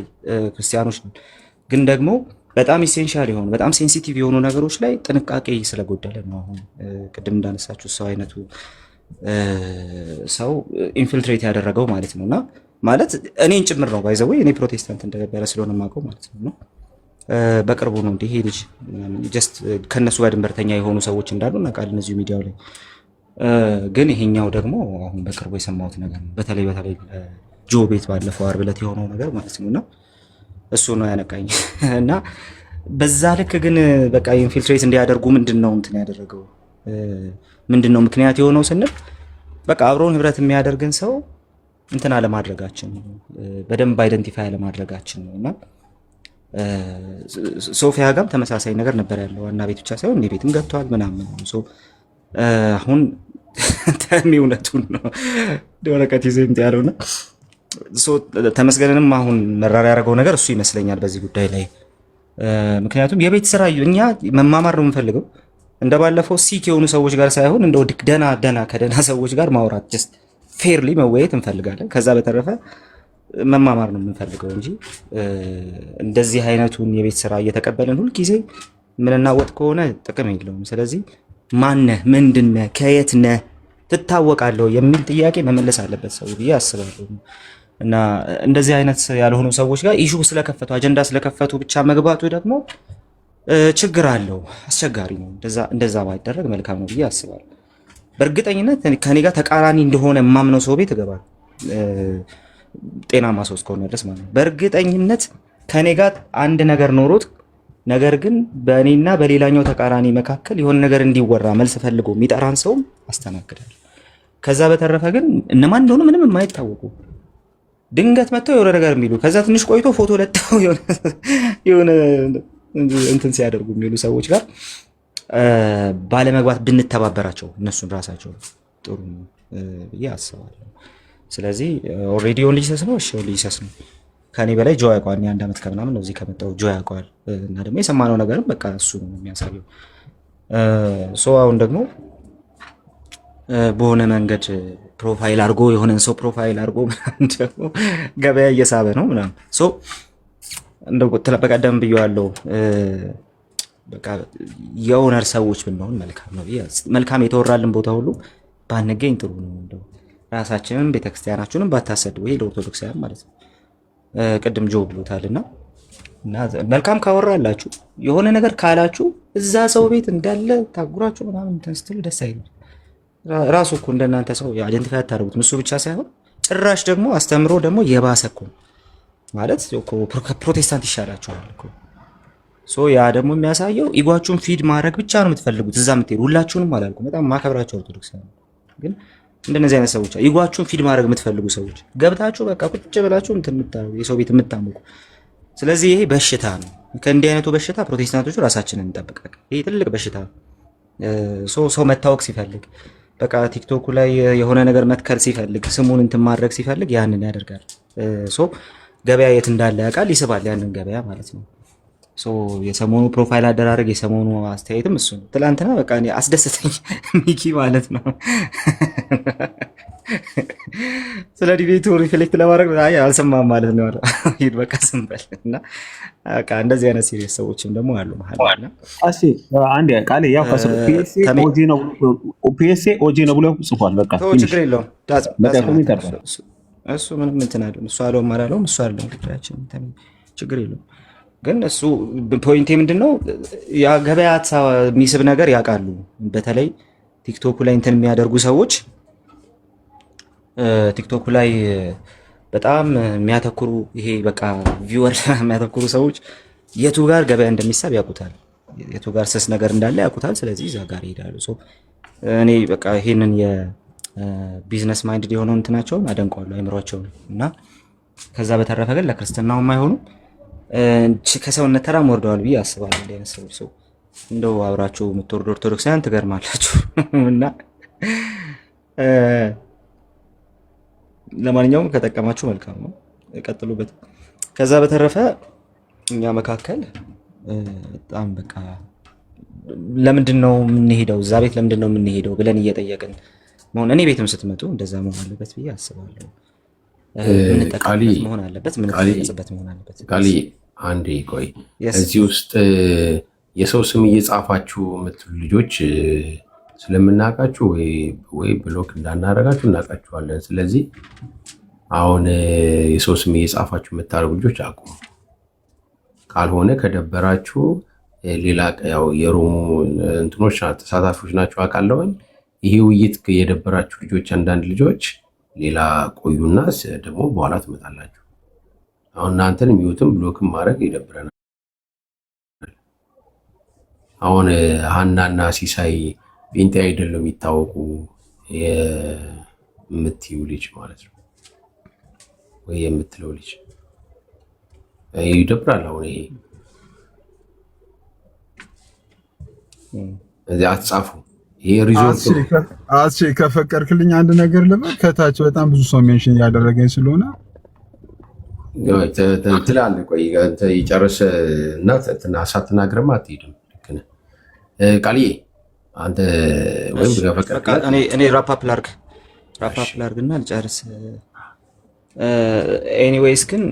ክርስቲያኖች ነን። ግን ደግሞ በጣም ኢሴንሻል የሆኑ በጣም ሴንሲቲቭ የሆኑ ነገሮች ላይ ጥንቃቄ ስለጎደለ ነው። አሁን ቅድም እንዳነሳችሁ ሰው አይነቱ ሰው ኢንፊልትሬት ያደረገው ማለት ነውና ማለት እኔን ጭምር ነው ባይዘው እኔ ፕሮቴስታንት እንደነበረ ስለሆነ የማውቀው ማለት ነው። በቅርቡ ነው እንዲህ ልጅ ጀስት ከነሱ ጋር ድንበርተኛ የሆኑ ሰዎች እንዳሉ እናውቃለን እዚሁ ሚዲያው ላይ። ግን ይሄኛው ደግሞ አሁን በቅርቡ የሰማሁት ነገር ነው። በተለይ ጆ ቤት ባለፈው ዓርብ ዕለት የሆነው ነገር ማለት ነውና እሱ ነው ያነቃኝ። እና በዛ ልክ ግን በቃ ኢንፊልትሬት እንዲያደርጉ ምንድነው እንትን ያደረገው ምንድነው ምክንያት የሆነው ስንል በቃ አብሮን ህብረት የሚያደርግን ሰው እንትን አለማድረጋችን በደንብ አይደንቲፋይ አለማድረጋችን ነውና ሶፊያ ጋርም ተመሳሳይ ነገር ነበር ያለው። ዋና ቤት ብቻ ሳይሆን እኔ ቤትም ገብቷል ምናምን ነው። አሁን ተሚ እውነቱን ነው ወረቀት ይዘህ እንትን ያለውና ተመስገንንም አሁን መራር ያደረገው ነገር እሱ ይመስለኛል በዚህ ጉዳይ ላይ። ምክንያቱም የቤት ስራ እኛ መማማር ነው የምንፈልገው እንደባለፈው ሲክ የሆኑ ሰዎች ጋር ሳይሆን እንደው ደና ከደና ሰዎች ጋር ማውራት ጀስት ፌርሊ መወያየት እንፈልጋለን። ከዛ በተረፈ መማማር ነው የምንፈልገው እንጂ እንደዚህ አይነቱን የቤት ስራ እየተቀበልን ሁል ጊዜ ምንናወጥ ከሆነ ጥቅም የለውም። ስለዚህ ማነህ፣ ምንድነህ፣ ከየት ነህ፣ ትታወቃለህ የሚል ጥያቄ መመለስ አለበት ሰው ብዬ አስባለሁ። እና እንደዚህ አይነት ያልሆኑ ሰዎች ጋር ኢሹ ስለከፈቱ አጀንዳ ስለከፈቱ ብቻ መግባቱ ደግሞ ችግር አለው፣ አስቸጋሪ ነው። እንደዛ ባይደረግ መልካም ነው ብዬ አስባለሁ። በእርግጠኝነት ከኔ ጋር ተቃራኒ እንደሆነ የማምነው ሰው ቤት እገባለሁ፣ ጤናማ ሰው እስከሆነ ድረስ ማለት ነው። በእርግጠኝነት ከኔ ጋር አንድ ነገር ኖሮት ነገር ግን በእኔና በሌላኛው ተቃራኒ መካከል የሆነ ነገር እንዲወራ መልስ ፈልጎ የሚጠራን ሰውም አስተናግዳል። ከዛ በተረፈ ግን እነማን እንደሆኑ ምንም የማይታወቁ ድንገት መጥተው የሆነ ነገር የሚሉ ከዛ ትንሽ ቆይቶ ፎቶ ለጥፈው የሆነ እንትን ሲያደርጉ የሚሉ ሰዎች ጋር ባለመግባት ብንተባበራቸው እነሱን ራሳቸው ጥሩ ብዬ አስባለሁ። ስለዚህ ኦልሬዲ ኦንሊ ጂሰስ ነው። እሺ ኦንሊ ጂሰስ ነው። ከኔ በላይ ጆ ያውቀዋል። አንድ አመት ከምናምን ነው እዚህ ከመጣሁ ጆ ያውቀዋል። እና ደግሞ የሰማነው ነገርም በቃ እሱ ነው የሚያሳየው። አሁን ደግሞ በሆነ መንገድ ፕሮፋይል አድርጎ የሆነን ሰው ፕሮፋይል አድርጎ ምናምን ደግሞ ገበያ እየሳበ ነው ምናምን እንደው በቀደም ብዬዋለሁ። በቃ የኦነር ሰዎች ብንሆን መልካም ነው። መልካም የተወራልን ቦታ ሁሉ ባንገኝ ጥሩ ነው። እንደው ራሳችንን ቤተክርስቲያናችንን ባታሰድቡ፣ ይሄ ለኦርቶዶክሳውያን ማለት ነው። ቅድም ጆ ብሎታልና እና መልካም ካወራላችሁ የሆነ ነገር ካላችሁ እዛ ሰው ቤት እንዳለ ታጉራችሁ ምናምን ተንስተሉ ደስ አይልም። ራሱ እኮ እንደናንተ ሰው አይደንቲፋይ አታደርጉትም። እሱ ብቻ ሳይሆን ጭራሽ ደግሞ አስተምሮ ደግሞ የባሰ እኮ ማለት እኮ ፕሮቴስታንት ይሻላችኋል እኮ። ያ ደግሞ የሚያሳየው ኢጓችሁን ፊድ ማድረግ ብቻ ነው የምትፈልጉት። እዛ የምትሄዱ ሁላችሁንም አላልኩም፣ በጣም ማከብራቸው ኦርቶዶክሳውያን ግን እንደነዚህ አይነት ሰዎች ኢጓችሁን ፊድ ማድረግ የምትፈልጉ ሰዎች ገብታችሁ በቃ ቁጭ ብላችሁ የሰው ቤት የምታሙቁ። ስለዚህ ይሄ በሽታ ነው። ከእንዲህ አይነቱ በሽታ ፕሮቴስታንቶቹ ራሳችንን እንጠብቃለን። ይሄ ትልቅ በሽታ ነው። ሰው መታወቅ ሲፈልግ በቃ ቲክቶኩ ላይ የሆነ ነገር መትከል ሲፈልግ ስሙን እንትን ማድረግ ሲፈልግ ያንን ያደርጋል። ገበያ የት እንዳለ ያውቃል፣ ይስባል ያንን ገበያ ማለት ነው። የሰሞኑ ፕሮፋይል አደራረግ የሰሞኑ አስተያየትም እሱ ነው። ትላንትና በቃ እኔ አስደሰተኝ ሚኪ ማለት ነው። ስለ ዲቤቱ ሪፍሌክት ለማድረግ አልሰማም ማለት ነው። ሂድ በቃ ዝም በል እና በቃ እንደዚህ አይነት ሲሪየስ ሰዎችም ደግሞ አሉ መሀል እና አንድ ቃል ያው ፒኤስኤ ኦጂ ነው ብሎ ጽፏል። በቃ ችግር የለውም እሱ ምንም እንትን አለ እሱ አለውም አላለውም እሱ አለው ጉዳያችን ችግር የለውም። ግን እሱ ፖይንቴ ምንድነው ገበያ የሚስብ ነገር ያውቃሉ። በተለይ ቲክቶክ ላይ እንትን የሚያደርጉ ሰዎች ቲክቶክ ላይ በጣም የሚያተኩሩ ይሄ በቃ ቪወር የሚያተኩሩ ሰዎች የቱ ጋር ገበያ እንደሚሳብ ያውቁታል፣ የቱ ጋር ስስ ነገር እንዳለ ያውቁታል። ስለዚህ እዛ ጋር ይሄዳሉ። እኔ በቃ ይሄንን የቢዝነስ ማይንድ የሆነው እንትናቸውን አደንቀዋለሁ አይምሯቸውን እና ከዛ በተረፈ ግን ለክርስትናው የማይሆኑ ከሰውነት ተራም ወርደዋል ብዬ አስባለሁ። እንደ አይነት ሰዎች እንደው አብራችሁ የምትወርዱ ኦርቶዶክሳውያን ትገርማላችሁ እና ለማንኛውም ከጠቀማችሁ መልካም ነው፣ ቀጥሉበት። ከዛ በተረፈ እኛ መካከል በጣም በቃ ለምንድን ነው የምንሄደው እዛ ቤት ለምንድን ነው የምንሄደው ብለን እየጠየቅን መሆን እኔ ቤትም ስትመጡ እንደዛ መሆን አለበት ብዬ አስባለሁ። ምንጠቀምበት መሆን አለበት፣ ምንጠቀምበት መሆን አለበት። አንዴ ቆይ፣ Yes. እዚህ ውስጥ የሰው ስም እየጻፋችሁ የምትሉ ልጆች ስለምናውቃችሁ ወይ ብሎክ እንዳናረጋችሁ እናውቃችኋለን። ስለዚህ አሁን የሰው ስም እየጻፋችሁ የምታደርጉ ልጆች አቁሙ። ካልሆነ ከደበራችሁ ሌላ ያው የሮሙ እንትኖች ተሳታፊዎች ናቸው አውቃለሁኝ። ይሄ ውይይት የደበራችሁ ልጆች አንዳንድ ልጆች ሌላ ቆዩና ደግሞ በኋላ ትመጣላችሁ። አሁን እናንተን ሚዩትም ብሎክም ማድረግ ይደብረናል። አሁን ሀናና ሲሳይ ጴንጤ አይደለም የሚታወቁ የምትዩ ልጅ ማለት ነው ወይ የምትለው ልጅ ይደብራል። አሁን ይሄ እዚህ አትጻፉ። ይሄ ሪዞርት አስቼ ከፈቀድክልኝ አንድ ነገር ልበል። ከታች በጣም ብዙ ሰው ሜንሽን እያደረገኝ ስለሆነ ትላለህ። ቆይ ይጨርስ እና ሳትናገርማ አትሄድም። ልክ ነህ ቃልዬ። አንተ ወይም እኔ ራፓፕ ላርግ እና ልጨርስ። ኤኒዌይስ ግን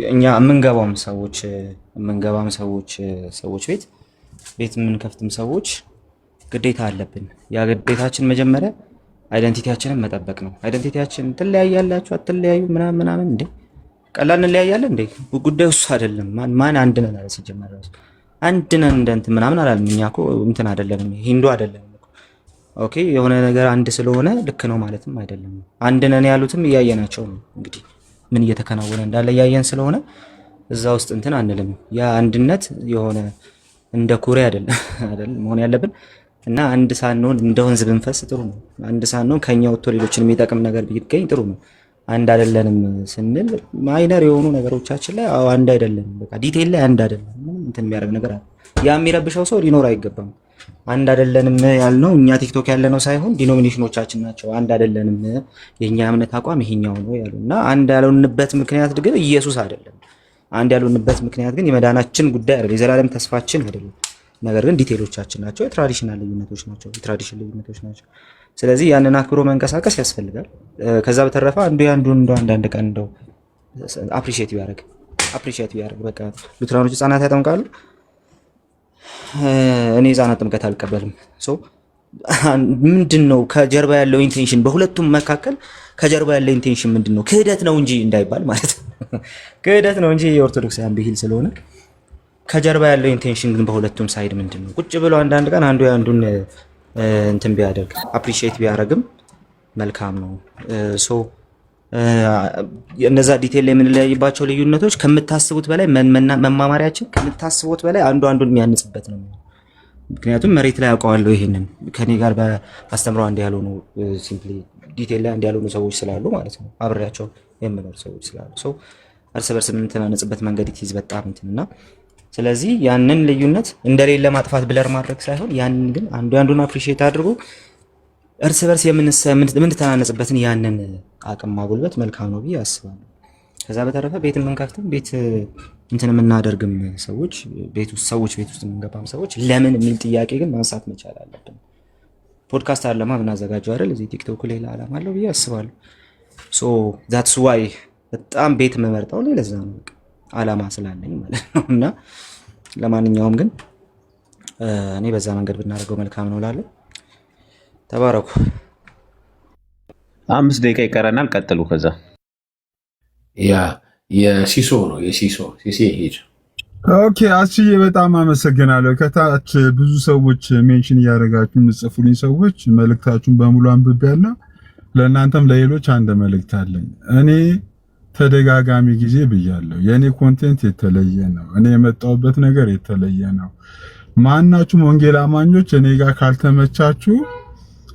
እኛ የምንገባም ሰዎች ቤት የምንከፍትም ሰዎች ግዴታ አለብን። ያ ግዴታችን መጀመሪያ አይደንቲቲያችንን መጠበቅ ነው። አይደንቲቲያችን ትለያያላችሁ አትለያዩ ምናምን እንዴ ቀላል እንለያያለን እንዴ? ጉዳዩ እሱ አይደለም። ማን አንድ ነን አለ ሲጀመር ራሱ አንድ ነን እንትን ምናምን አላለም። እኛ እኮ እንትን አይደለንም፣ ሂንዱ አይደለንም። ኦኬ የሆነ ነገር አንድ ስለሆነ ልክ ነው ማለትም አይደለም። አንድ ነን ያሉትም እያየናቸው ነው። እንግዲህ ምን እየተከናወነ እንዳለ እያየን ስለሆነ እዛ ውስጥ እንትን አንልም። ያ አንድነት የሆነ እንደ ኩሬ አይደለም መሆን ያለብን እና አንድ ሳንሆን እንደ ወንዝ ብንፈስ ጥሩ ነው። አንድ ሳንሆን ከኛ ወጥቶ ሌሎችን የሚጠቅም ነገር ቢገኝ ጥሩ ነው። አንድ አይደለንም ስንል ማይነር የሆኑ ነገሮቻችን ላይ አንድ አይደለንም፣ በቃ ዲቴይል ላይ አንድ አይደለንም። ምንም እንትን የሚያደርግ ነገር አለ። ያ የሚረብሸው ሰው ሊኖር አይገባም። አንድ አይደለንም ያልነው እኛ ቲክቶክ ያለነው ሳይሆን ዲኖሚኔሽኖቻችን ናቸው። አንድ አይደለንም የኛ እምነት አቋም ይሄኛው ነው ያሉና አንድ ያልሆንበት ምክንያት ግን ኢየሱስ አይደለም። አንድ ያልሆንበት ምክንያት ግን የመዳናችን ጉዳይ አይደለም፣ የዘላለም ተስፋችን አይደለም። ነገር ግን ዲቴይሎቻችን ናቸው፣ የትራዲሽን ልዩነቶች ናቸው። ስለዚህ ያንን አክብሮ መንቀሳቀስ ያስፈልጋል። ከዛ በተረፈ አንዱ ያንዱን አንዳንድ ቀን እንደው አፕሪሺየት ቢያደርግ በቃ ሉትራኖች ህጻናት ያጠምቃሉ፣ እኔ ህጻናት ጥምቀት አልቀበልም። ምንድን ነው ከጀርባ ያለው ኢንቴንሽን? በሁለቱም መካከል ከጀርባ ያለው ኢንቴንሽን ምንድን ነው? ክህደት ነው እንጂ እንዳይባል ማለት ነው። ክህደት ነው እንጂ የኦርቶዶክሳውያን ብሂል ስለሆነ ከጀርባ ያለው ኢንቴንሽን ግን በሁለቱም ሳይድ ምንድን ነው? ቁጭ ብሎ አንዳንድ ቀን አንዱ ያንዱን እንትን ቢያደርግ አፕሪሺየት ቢያደርግም መልካም ነው። እነዛ ዲቴል ላይ የምንለያይባቸው ልዩነቶች ከምታስቡት በላይ መማማሪያችን ከምታስቡት በላይ አንዱ አንዱን የሚያንጽበት ነው። ምክንያቱም መሬት ላይ አውቀዋለሁ። ይሄንን ከኔ ጋር በአስተምሮ አንድ ያልሆኑ ሲምፕሊ ዲቴል ላይ አንድ ያልሆኑ ሰዎች ስላሉ ማለት ነው፣ አብሬያቸው የምኖር ሰዎች ስላሉ እርስ በርስ የምንተናነጽበት መንገድ ይዝ በጣም እንትንና ስለዚህ ያንን ልዩነት እንደሌለ ማጥፋት ብለር ማድረግ ሳይሆን ያንን ግን አንዱ አንዱን አፕሪሺየት አድርጎ እርስ በርስ የምንተናነጽበትን ያንን አቅም ማጎልበት መልካም ነው ብዬ አስባለሁ። ከዛ በተረፈ ቤት የምንከፍትም ቤት እንትን የምናደርግም ሰዎች ቤት ውስጥ የምንገባም ሰዎች ለምን የሚል ጥያቄ ግን ማንሳት መቻል አለብን። ፖድካስት አለማ ብናዘጋጀው አይደል? እዚህ ቲክቶክ ሌላ ዓላማ አለው ብዬ አስባለሁ። ዛትስ ዋይ በጣም ቤት የምመርጠው ለዛ ነው፣ ዓላማ ስላለኝ ማለት ነው። እና ለማንኛውም ግን እኔ በዛ መንገድ ብናደርገው መልካም ነው እላለሁ። ተባረኩ። 5 ደቂቃ ይቀረናል። ቀጥሉ። ከዛ ያ የሲሶ ነው ሲሴ ሄድ። ኦኬ አስዬ በጣም አመሰግናለሁ። ከታች ብዙ ሰዎች ሜንሽን እያደረጋችሁ የምጽፉልኝ ሰዎች መልእክታችሁን በሙሉ አንብቤያለሁ። ለእናንተም ለሌሎች አንድ መልእክት አለኝ። እኔ ተደጋጋሚ ጊዜ ብያለሁ፣ የእኔ ኮንቴንት የተለየ ነው። እኔ የመጣሁበት ነገር የተለየ ነው። ማናችሁም ወንጌል አማኞች እኔ ጋር ካልተመቻችሁ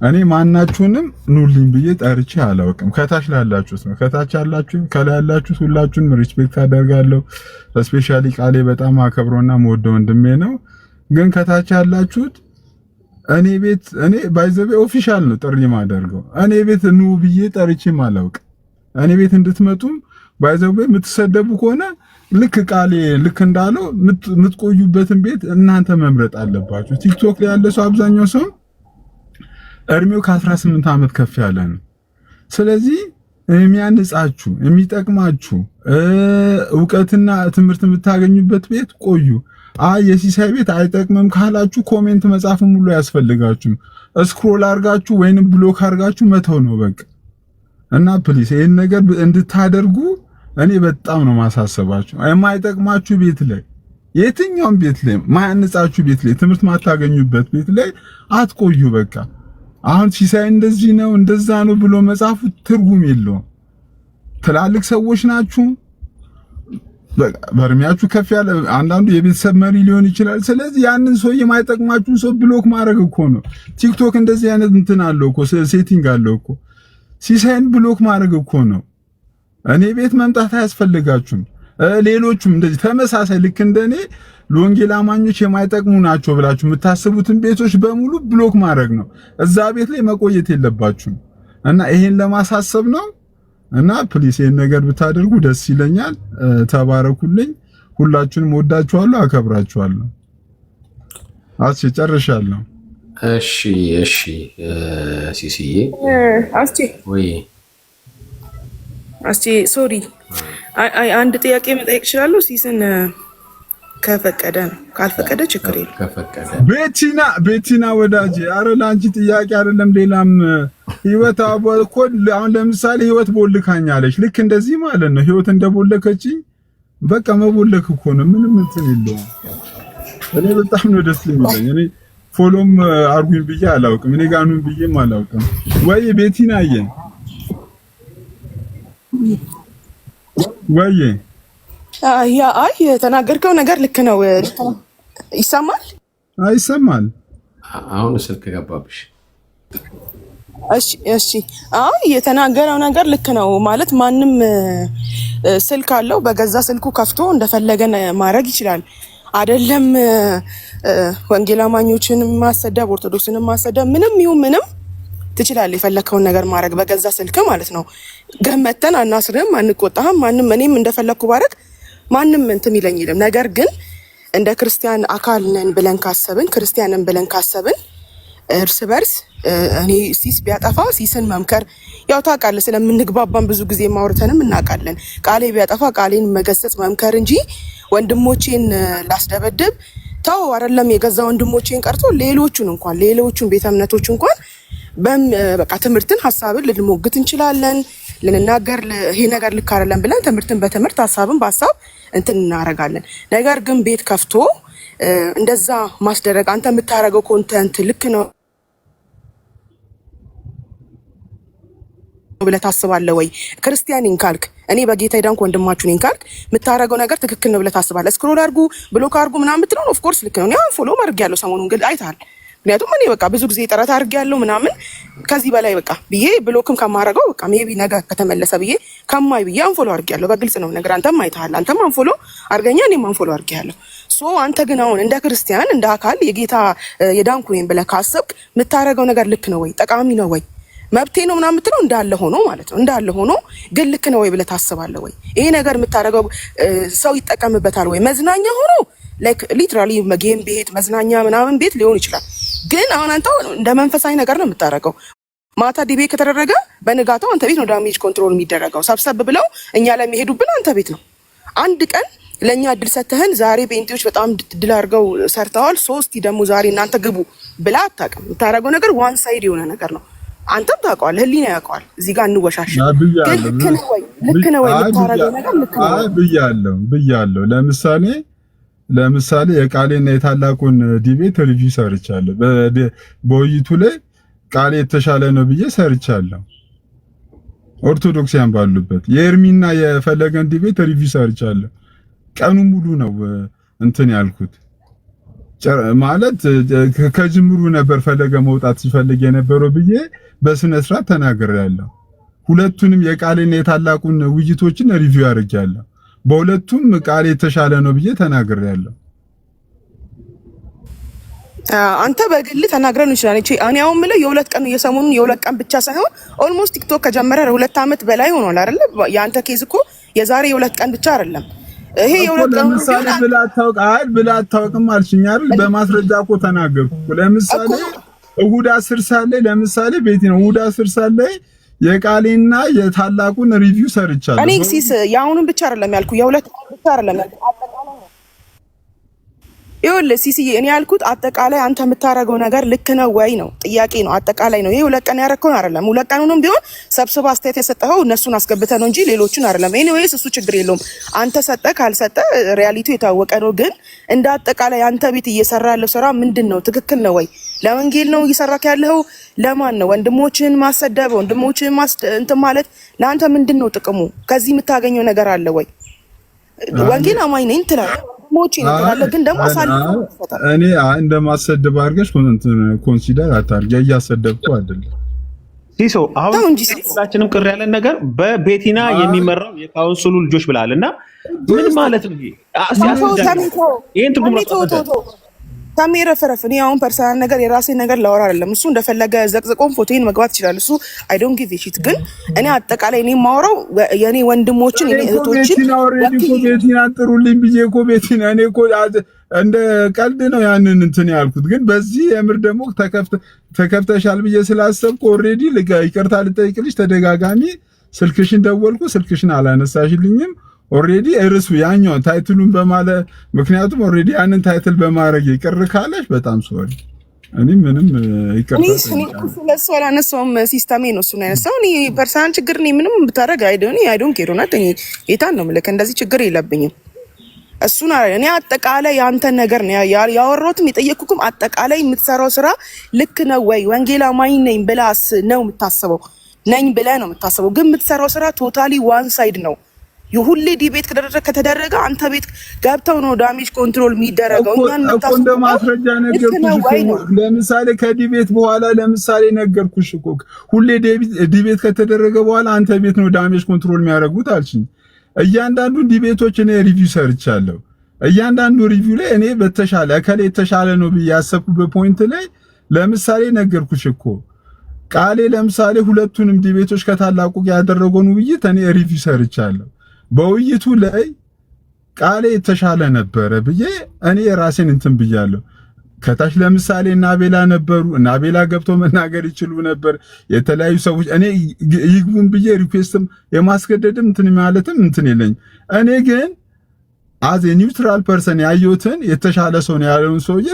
እኔ ማናችሁንም ኑልኝ ብዬ ጠርቼ አላውቅም። ከታች ላላችሁት ነው። ከታች ያላችሁ ከላይ ያላችሁት ሁላችሁንም ሪስፔክት አደርጋለሁ። ስፔሻሊ ቃሌ በጣም አከብሮና መወደው ወንድሜ ነው። ግን ከታች ያላችሁት እኔ ባይዘቤ ኦፊሻል ነው ጥሪ ማደርገው። እኔ ቤት ኑ ብዬ ጠርቼም አላውቅም። እኔ ቤት እንድትመጡም ባይዘቤ የምትሰደቡ ከሆነ ልክ ቃሌ ልክ እንዳለው የምትቆዩበትን ቤት እናንተ መምረጥ አለባችሁ። ቲክቶክ ላይ ያለ ሰው አብዛኛው ሰው እድሜው ከ18 ዓመት ከፍ ያለ ነው። ስለዚህ የሚያንጻችሁ የሚጠቅማችሁ ዕውቀትና ትምህርት የምታገኙበት ቤት ቆዩ። የሲሳይ ቤት አይጠቅምም ካላችሁ ኮሜንት መጻፍም ሁሉ አያስፈልጋችሁም። ስክሮል አርጋችሁ ወይንም ብሎክ አርጋችሁ መተው ነው በቃ። እና ፕሊስ ይሄን ነገር እንድታደርጉ እኔ በጣም ነው ማሳሰባችሁ። የማይጠቅማችሁ ቤት ላይ የትኛውም ቤት ላይ ማያንጻችሁ ቤት ላይ ትምህርት ማታገኙበት ቤት ላይ አትቆዩ በቃ። አሁን ሲሳይ እንደዚህ ነው እንደዛ ነው ብሎ መጻፉ ትርጉም የለውም። ትላልቅ ሰዎች ናችሁ፣ በእድሜያችሁ ከፍ ያለ አንዳንዱ የቤተሰብ መሪ ሊሆን ይችላል። ስለዚህ ያንን ሰው የማይጠቅማችሁን ሰው ብሎክ ማድረግ እኮ ነው። ቲክቶክ እንደዚህ አይነት እንትን አለው እኮ ሴቲንግ አለው እኮ። ሲሳይን ብሎክ ማድረግ እኮ ነው። እኔ ቤት መምጣት አያስፈልጋችሁም። ሌሎቹም እንደዚህ ተመሳሳይ ልክ እንደኔ ለወንጌል አማኞች የማይጠቅሙ ናቸው ብላችሁ የምታስቡትን ቤቶች በሙሉ ብሎክ ማድረግ ነው። እዛ ቤት ላይ መቆየት የለባችሁም። እና ይሄን ለማሳሰብ ነው። እና ፕሊስ ይሄን ነገር ብታደርጉ ደስ ይለኛል። ተባረኩልኝ። ሁላችሁንም ወዳችኋለሁ፣ አከብራችኋለሁ። ጨርሻለሁ። እሺ ሲሲዬ ወይ ሶሪ አንድ ጥያቄ መጠየቅ እችላለሁ? ሲስን ከፈቀደ ነው፣ ካልፈቀደ ችግር የለም። ከፈቀደ ቤቲና ወዳጄ፣ አረ ላንቺ ጥያቄ አይደለም ሌላም ህይወት እኮ አሁን ለምሳሌ ህይወት ቦልካኛለች። ልክ እንደዚህ ማለት ነው። ህይወት እንደቦለከችኝ በቃ መቦለክ እኮ ነው። ምንም እንትን የለውም። እኔ በጣም ነው ደስ የሚለኝ። እኔ ፎሎም አርጉኝ ብዬ አላውቅም። እኔ ጋኑን ብዬም አላውቅም። ወይ ቤቲና አየን ወይ የተናገርከው ነገር ልክ ነው። ይሰማል? ይሰማል። አሁን ስልክ ገባብሽ። እሺ የተናገረው ነገር ልክ ነው ማለት ማንም ስልክ አለው፣ በገዛ ስልኩ ከፍቶ እንደፈለገ ማድረግ ይችላል። አይደለም ወንጌል አማኞችን ማሰደብ፣ ኦርቶዶክስን ማሰደብ፣ ምንም ይሁን ምንም ትችላለህ። የፈለከውን ነገር ማድረግ በገዛ ስልክ ማለት ነው። ገመተን አናስርህም፣ አንቆጣህም። ማንም እኔም እንደፈለኩ ባረግ ማንም እንትን ይለኝ የለም። ነገር ግን እንደ ክርስቲያን አካል ነን ብለን ካሰብን፣ ክርስቲያንን ብለን ካሰብን እርስ በርስ እኔ ሲስ ቢያጠፋ ሲስን መምከር፣ ያው ታውቃለህ ስለምንግባባን ብዙ ጊዜ ማውርተንም እናውቃለን። ቃሌ ቢያጠፋ ቃሌን መገሰጽ መምከር እንጂ ወንድሞቼን ላስደበድብ ተው አይደለም። የገዛ ወንድሞቼን ቀርቶ ሌሎቹን ቤተ እምነቶች እንኳን በቃ ትምህርትን ሐሳብን ልንሞግት እንችላለን፣ ልንናገር ይሄ ነገር ልክ አይደለም ብለን ትምህርትን በትምህርት ሐሳብን በሐሳብ እንትን እናደርጋለን። ነገር ግን ቤት ከፍቶ እንደዛ ማስደረግ አንተ የምታደርገው ኮንተንት ልክ ነው ብለህ ታስባለህ ወይ? ክርስቲያንን ካልክ እኔ በጌታ ሄዳንኩ ወንድማችሁ ነኝ ካልክ የምታደርገው ነገር ትክክል ነው ብለህ ታስባለህ? ስክሮል አድርጉ ብሎክ አድርጉ ምናምን የምትለው ኦፍ ኮርስ ልክ ነው። እኔ ፎሎ አድርጌያለሁ ሰሞኑን ግን አይተሃል። ምክንያቱም እኔ በቃ ብዙ ጊዜ ጥረት አድርጌያለሁ ምናምን ከዚህ በላይ በቃ ብዬ ብሎክም ከማረገው በቃ ሜቢ ነገር ከተመለሰ ብዬ ከማይ ብዬ አንፎሎ አድርጌያለሁ። በግልጽ ነው ነገር አንተም አይተሃል። አንተም አንፎሎ አድርገኛ፣ እኔም አንፎሎ አድርጌያለሁ። አንተ ግን አሁን እንደ ክርስቲያን እንደ አካል የጌታ የዳንኩ ነኝ ብለህ ካሰብክ የምታደርገው ነገር ልክ ነው ወይ? ጠቃሚ ነው ወይ? መብቴ ነው ምናምን የምትለው እንዳለ ሆኖ ማለት ነው። እንዳለ ሆኖ ግን ልክ ነው ወይ ብለህ ታስባለህ ወይ? ይሄ ነገር የምታደርገው ሰው ይጠቀምበታል ወይ? መዝናኛ ሆኖ ላይክ ሊትራሊ ጌም ቤት መዝናኛ ምናምን ቤት ሊሆን ይችላል። ግን አሁን አንተ እንደ መንፈሳዊ ነገር ነው የምታደርገው። ማታ ዲቤ ከተደረገ በንጋታው አንተ ቤት ነው ዳሜጅ ኮንትሮል የሚደረገው። ሰብሰብ ብለው እኛ ላይ የሚሄዱብን አንተ ቤት ነው። አንድ ቀን ለኛ እድል ሰተህን ዛሬ ቤንቲዎች በጣም ድል አድርገው ሰርተዋል፣ ሶስት ደግሞ ዛሬ እናንተ ግቡ ብላ አታውቅም። የምታደርገው ነገር ዋን ሳይድ የሆነ ነገር ነው። አንተም ታውቀዋለህ፣ ህሊና ያውቀዋል። እዚህ ጋር እንወሻሽ። ግን ልክ ነው ወይ የምታደርገው ነገር ልክ ነው ብያለሁ። ለምሳሌ የቃሌና የታላቁን ዲቤት ሪቪው ሰርቻለሁ። በውይይቱ ላይ ቃሌ የተሻለ ነው ብዬ ሰርቻለሁ። ኦርቶዶክሲያን ባሉበት የኤርሚና የፈለገን ዲቤት ሪቪው ሰርቻለሁ። ቀኑ ሙሉ ነው እንትን ያልኩት ማለት ከጅምሩ ነበር ፈለገ መውጣት ሲፈልግ የነበረው ብዬ በስነ ስርዓት ተናግሬያለሁ። ሁለቱንም የቃሌና የታላቁን ውይይቶችን ሪቪው አድርጌያለሁ። በሁለቱም ቃሌ የተሻለ ነው ብዬ ተናግሬያለሁ። አንተ በግል ተናግረን ይችላል። እኔ አሁን የምለው የሁለት ቀን የሰሞኑን የሁለት ቀን ብቻ ሳይሆን ኦልሞስት ቲክቶክ ከጀመረ 2 ዓመት በላይ ሆኗል አይደል? የአንተ ኬዝ እኮ የዛሬ የሁለት ቀን ብቻ አይደለም። ይሄ የሁለት ቀን ለምሳሌ ብላ አታውቅም አልሽኝ አይደል? በማስረጃ እኮ ተናገርኩ። ለምሳሌ እሁድ 10 ሰዓት ላይ ለምሳሌ ቤቲ ነው እሁድ 10 ሰዓት ላይ የቃሌና የታላቁን ሪቪው ሰርቻለሁ። እኔ ሲስ የአሁኑን ብቻ አይደለም ያልኩ የሁለት ብቻ አይደለም ያልኩ ይኸውልህ ሲስዬ እኔ ያልኩት አጠቃላይ አንተ የምታረገው ነገር ልክ ነው ወይ ነው ጥያቄ ነው። አጠቃላይ ነው ይሄ 2 ቀን ያረከው አይደለም። 2 ቀኑንም ቢሆን ሰብስባ አስተያየት የሰጠኸው እነሱን አስገብተህ ነው እንጂ ሌሎቹን አይደለም። ኤኒዌይስ እሱ ችግር የለውም። አንተ ሰጠ ካልሰጠ ሪያሊቲው የታወቀ ነው። ግን እንደ አጠቃላይ አንተ ቤት እየሰራ ያለው ስራ ምንድነው? ትክክል ነው ወይ? ለወንጌል ነው እየሰራክ ያለው? ለማን ነው? ወንድሞችን ማሰደብ፣ ወንድሞችን እንትን ማለት ለአንተ ምንድነው ጥቅሙ? ከዚህ የምታገኘው ነገር አለ ወይ? ወንጌል አማኝ ነኝ ትላለህ ሞቼ ነው ተላለ ግን ደግሞ እኔ እንደማሰደብ አድርገሽ ኮንሲደር አታርጊ። እያሰደብኩ አይደለም ሲሶ። አሁን ሁላችንም ቅር ያለን ነገር በቤቲና የሚመራው የካውንስሉ ልጆች ብላለና ምን ማለት ነው? ይሄን ትርጉም ታሚረፈረፍ እኔ አሁን ፐርሰናል ነገር የራሴን ነገር ላወራ አይደለም። እሱ እንደፈለገ ዘቅዝቆም ፎቶዬን መግባት ይችላል። እሱ አይ ዶንት ጊቭ ሺት። ግን እኔ አጠቃላይ እኔ የማወራው የኔ ወንድሞችን የኔ እህቶችን ቤቲና ጥሩልኝ ብዬ እኮ ቤቲና እኔ እኮ እንደ ቀልድ ነው ያንን እንትን ያልኩት። ግን በዚህ የምር ደግሞ ተከፍተሻል ብዬ ስላሰብኩ ኦልሬዲ ይቅርታ ልጠይቅልሽ ተደጋጋሚ ስልክሽን ደወልኩ፣ ስልክሽን አላነሳሽልኝም። ኦሬዲ እርሱ ያኛው ታይትሉን በማለ ምክንያቱም ኦሬዲ ያንን ታይትል በማድረግ ይቅር ካለሽ በጣም ሶሪ። እኔ ምንም ይቅር ስለሱ አላነሳውም። ሲስተሜ ነው እሱ ነው ያነሳው። እኔ ፐርሰናል ችግር እኔ ምንም ብታረግ አይ ዶንት ኬር ሆናት ጌታን ነው የምልህ። እንደዚህ ችግር የለብኝም። እሱን እኔ አጠቃላይ ያንተን ነገር ነው ያወራሁትም የጠየቅኩህም አጠቃላይ የምትሰራው ስራ ልክ ነው ወይ? ወንጌል አማኝ ነኝ ብላስ ነው የምታስበው? ነኝ ብለህ ነው የምታስበው። ግን የምትሰራው ስራ ቶታሊ ዋን ሳይድ ነው። የሁሌ ዲቤት ከተደረገ አንተ ቤት ገብተው ነው ዳሜጅ ኮንትሮል የሚደረገው። እኛን እንደ ማስረጃ ነገርኩሽ። ለምሳሌ ከዲቤት በኋላ ለምሳሌ ነገርኩሽ እኮ ሁሌ ዲቤት ከተደረገ በኋላ አንተ ቤት ነው ዳሜጅ ኮንትሮል የሚያደርጉት አልሽኝ። እያንዳንዱ ዲቤቶች እኔ ሪቪው ሰርቻለሁ። እያንዳንዱ ሪቪው ላይ እኔ በተሻለ እከሌ የተሻለ ነው ብዬ ያሰብኩበት ፖይንት ላይ ለምሳሌ ነገርኩሽ እኮ ቃሌ ለምሳሌ ሁለቱንም ዲቤቶች ከታላቁ ያደረገውን ውይይት እኔ ሪቪው ሰርቻለሁ። በውይይቱ ላይ ቃሌ የተሻለ ነበረ ብዬ እኔ ራሴን እንትን ብያለሁ። ከታች ለምሳሌ እና አቤላ ነበሩ እና አቤላ ገብቶ መናገር ይችሉ ነበር። የተለያዩ ሰዎች እኔ ይግቡን ብዬ ሪኩዌስትም የማስገደድም እንትን ማለትም እንትን የለኝ። እኔ ግን አዝ ኒውትራል ፐርሰን ያየሁትን የተሻለ ሰው ነው ያለውን ሰውዬ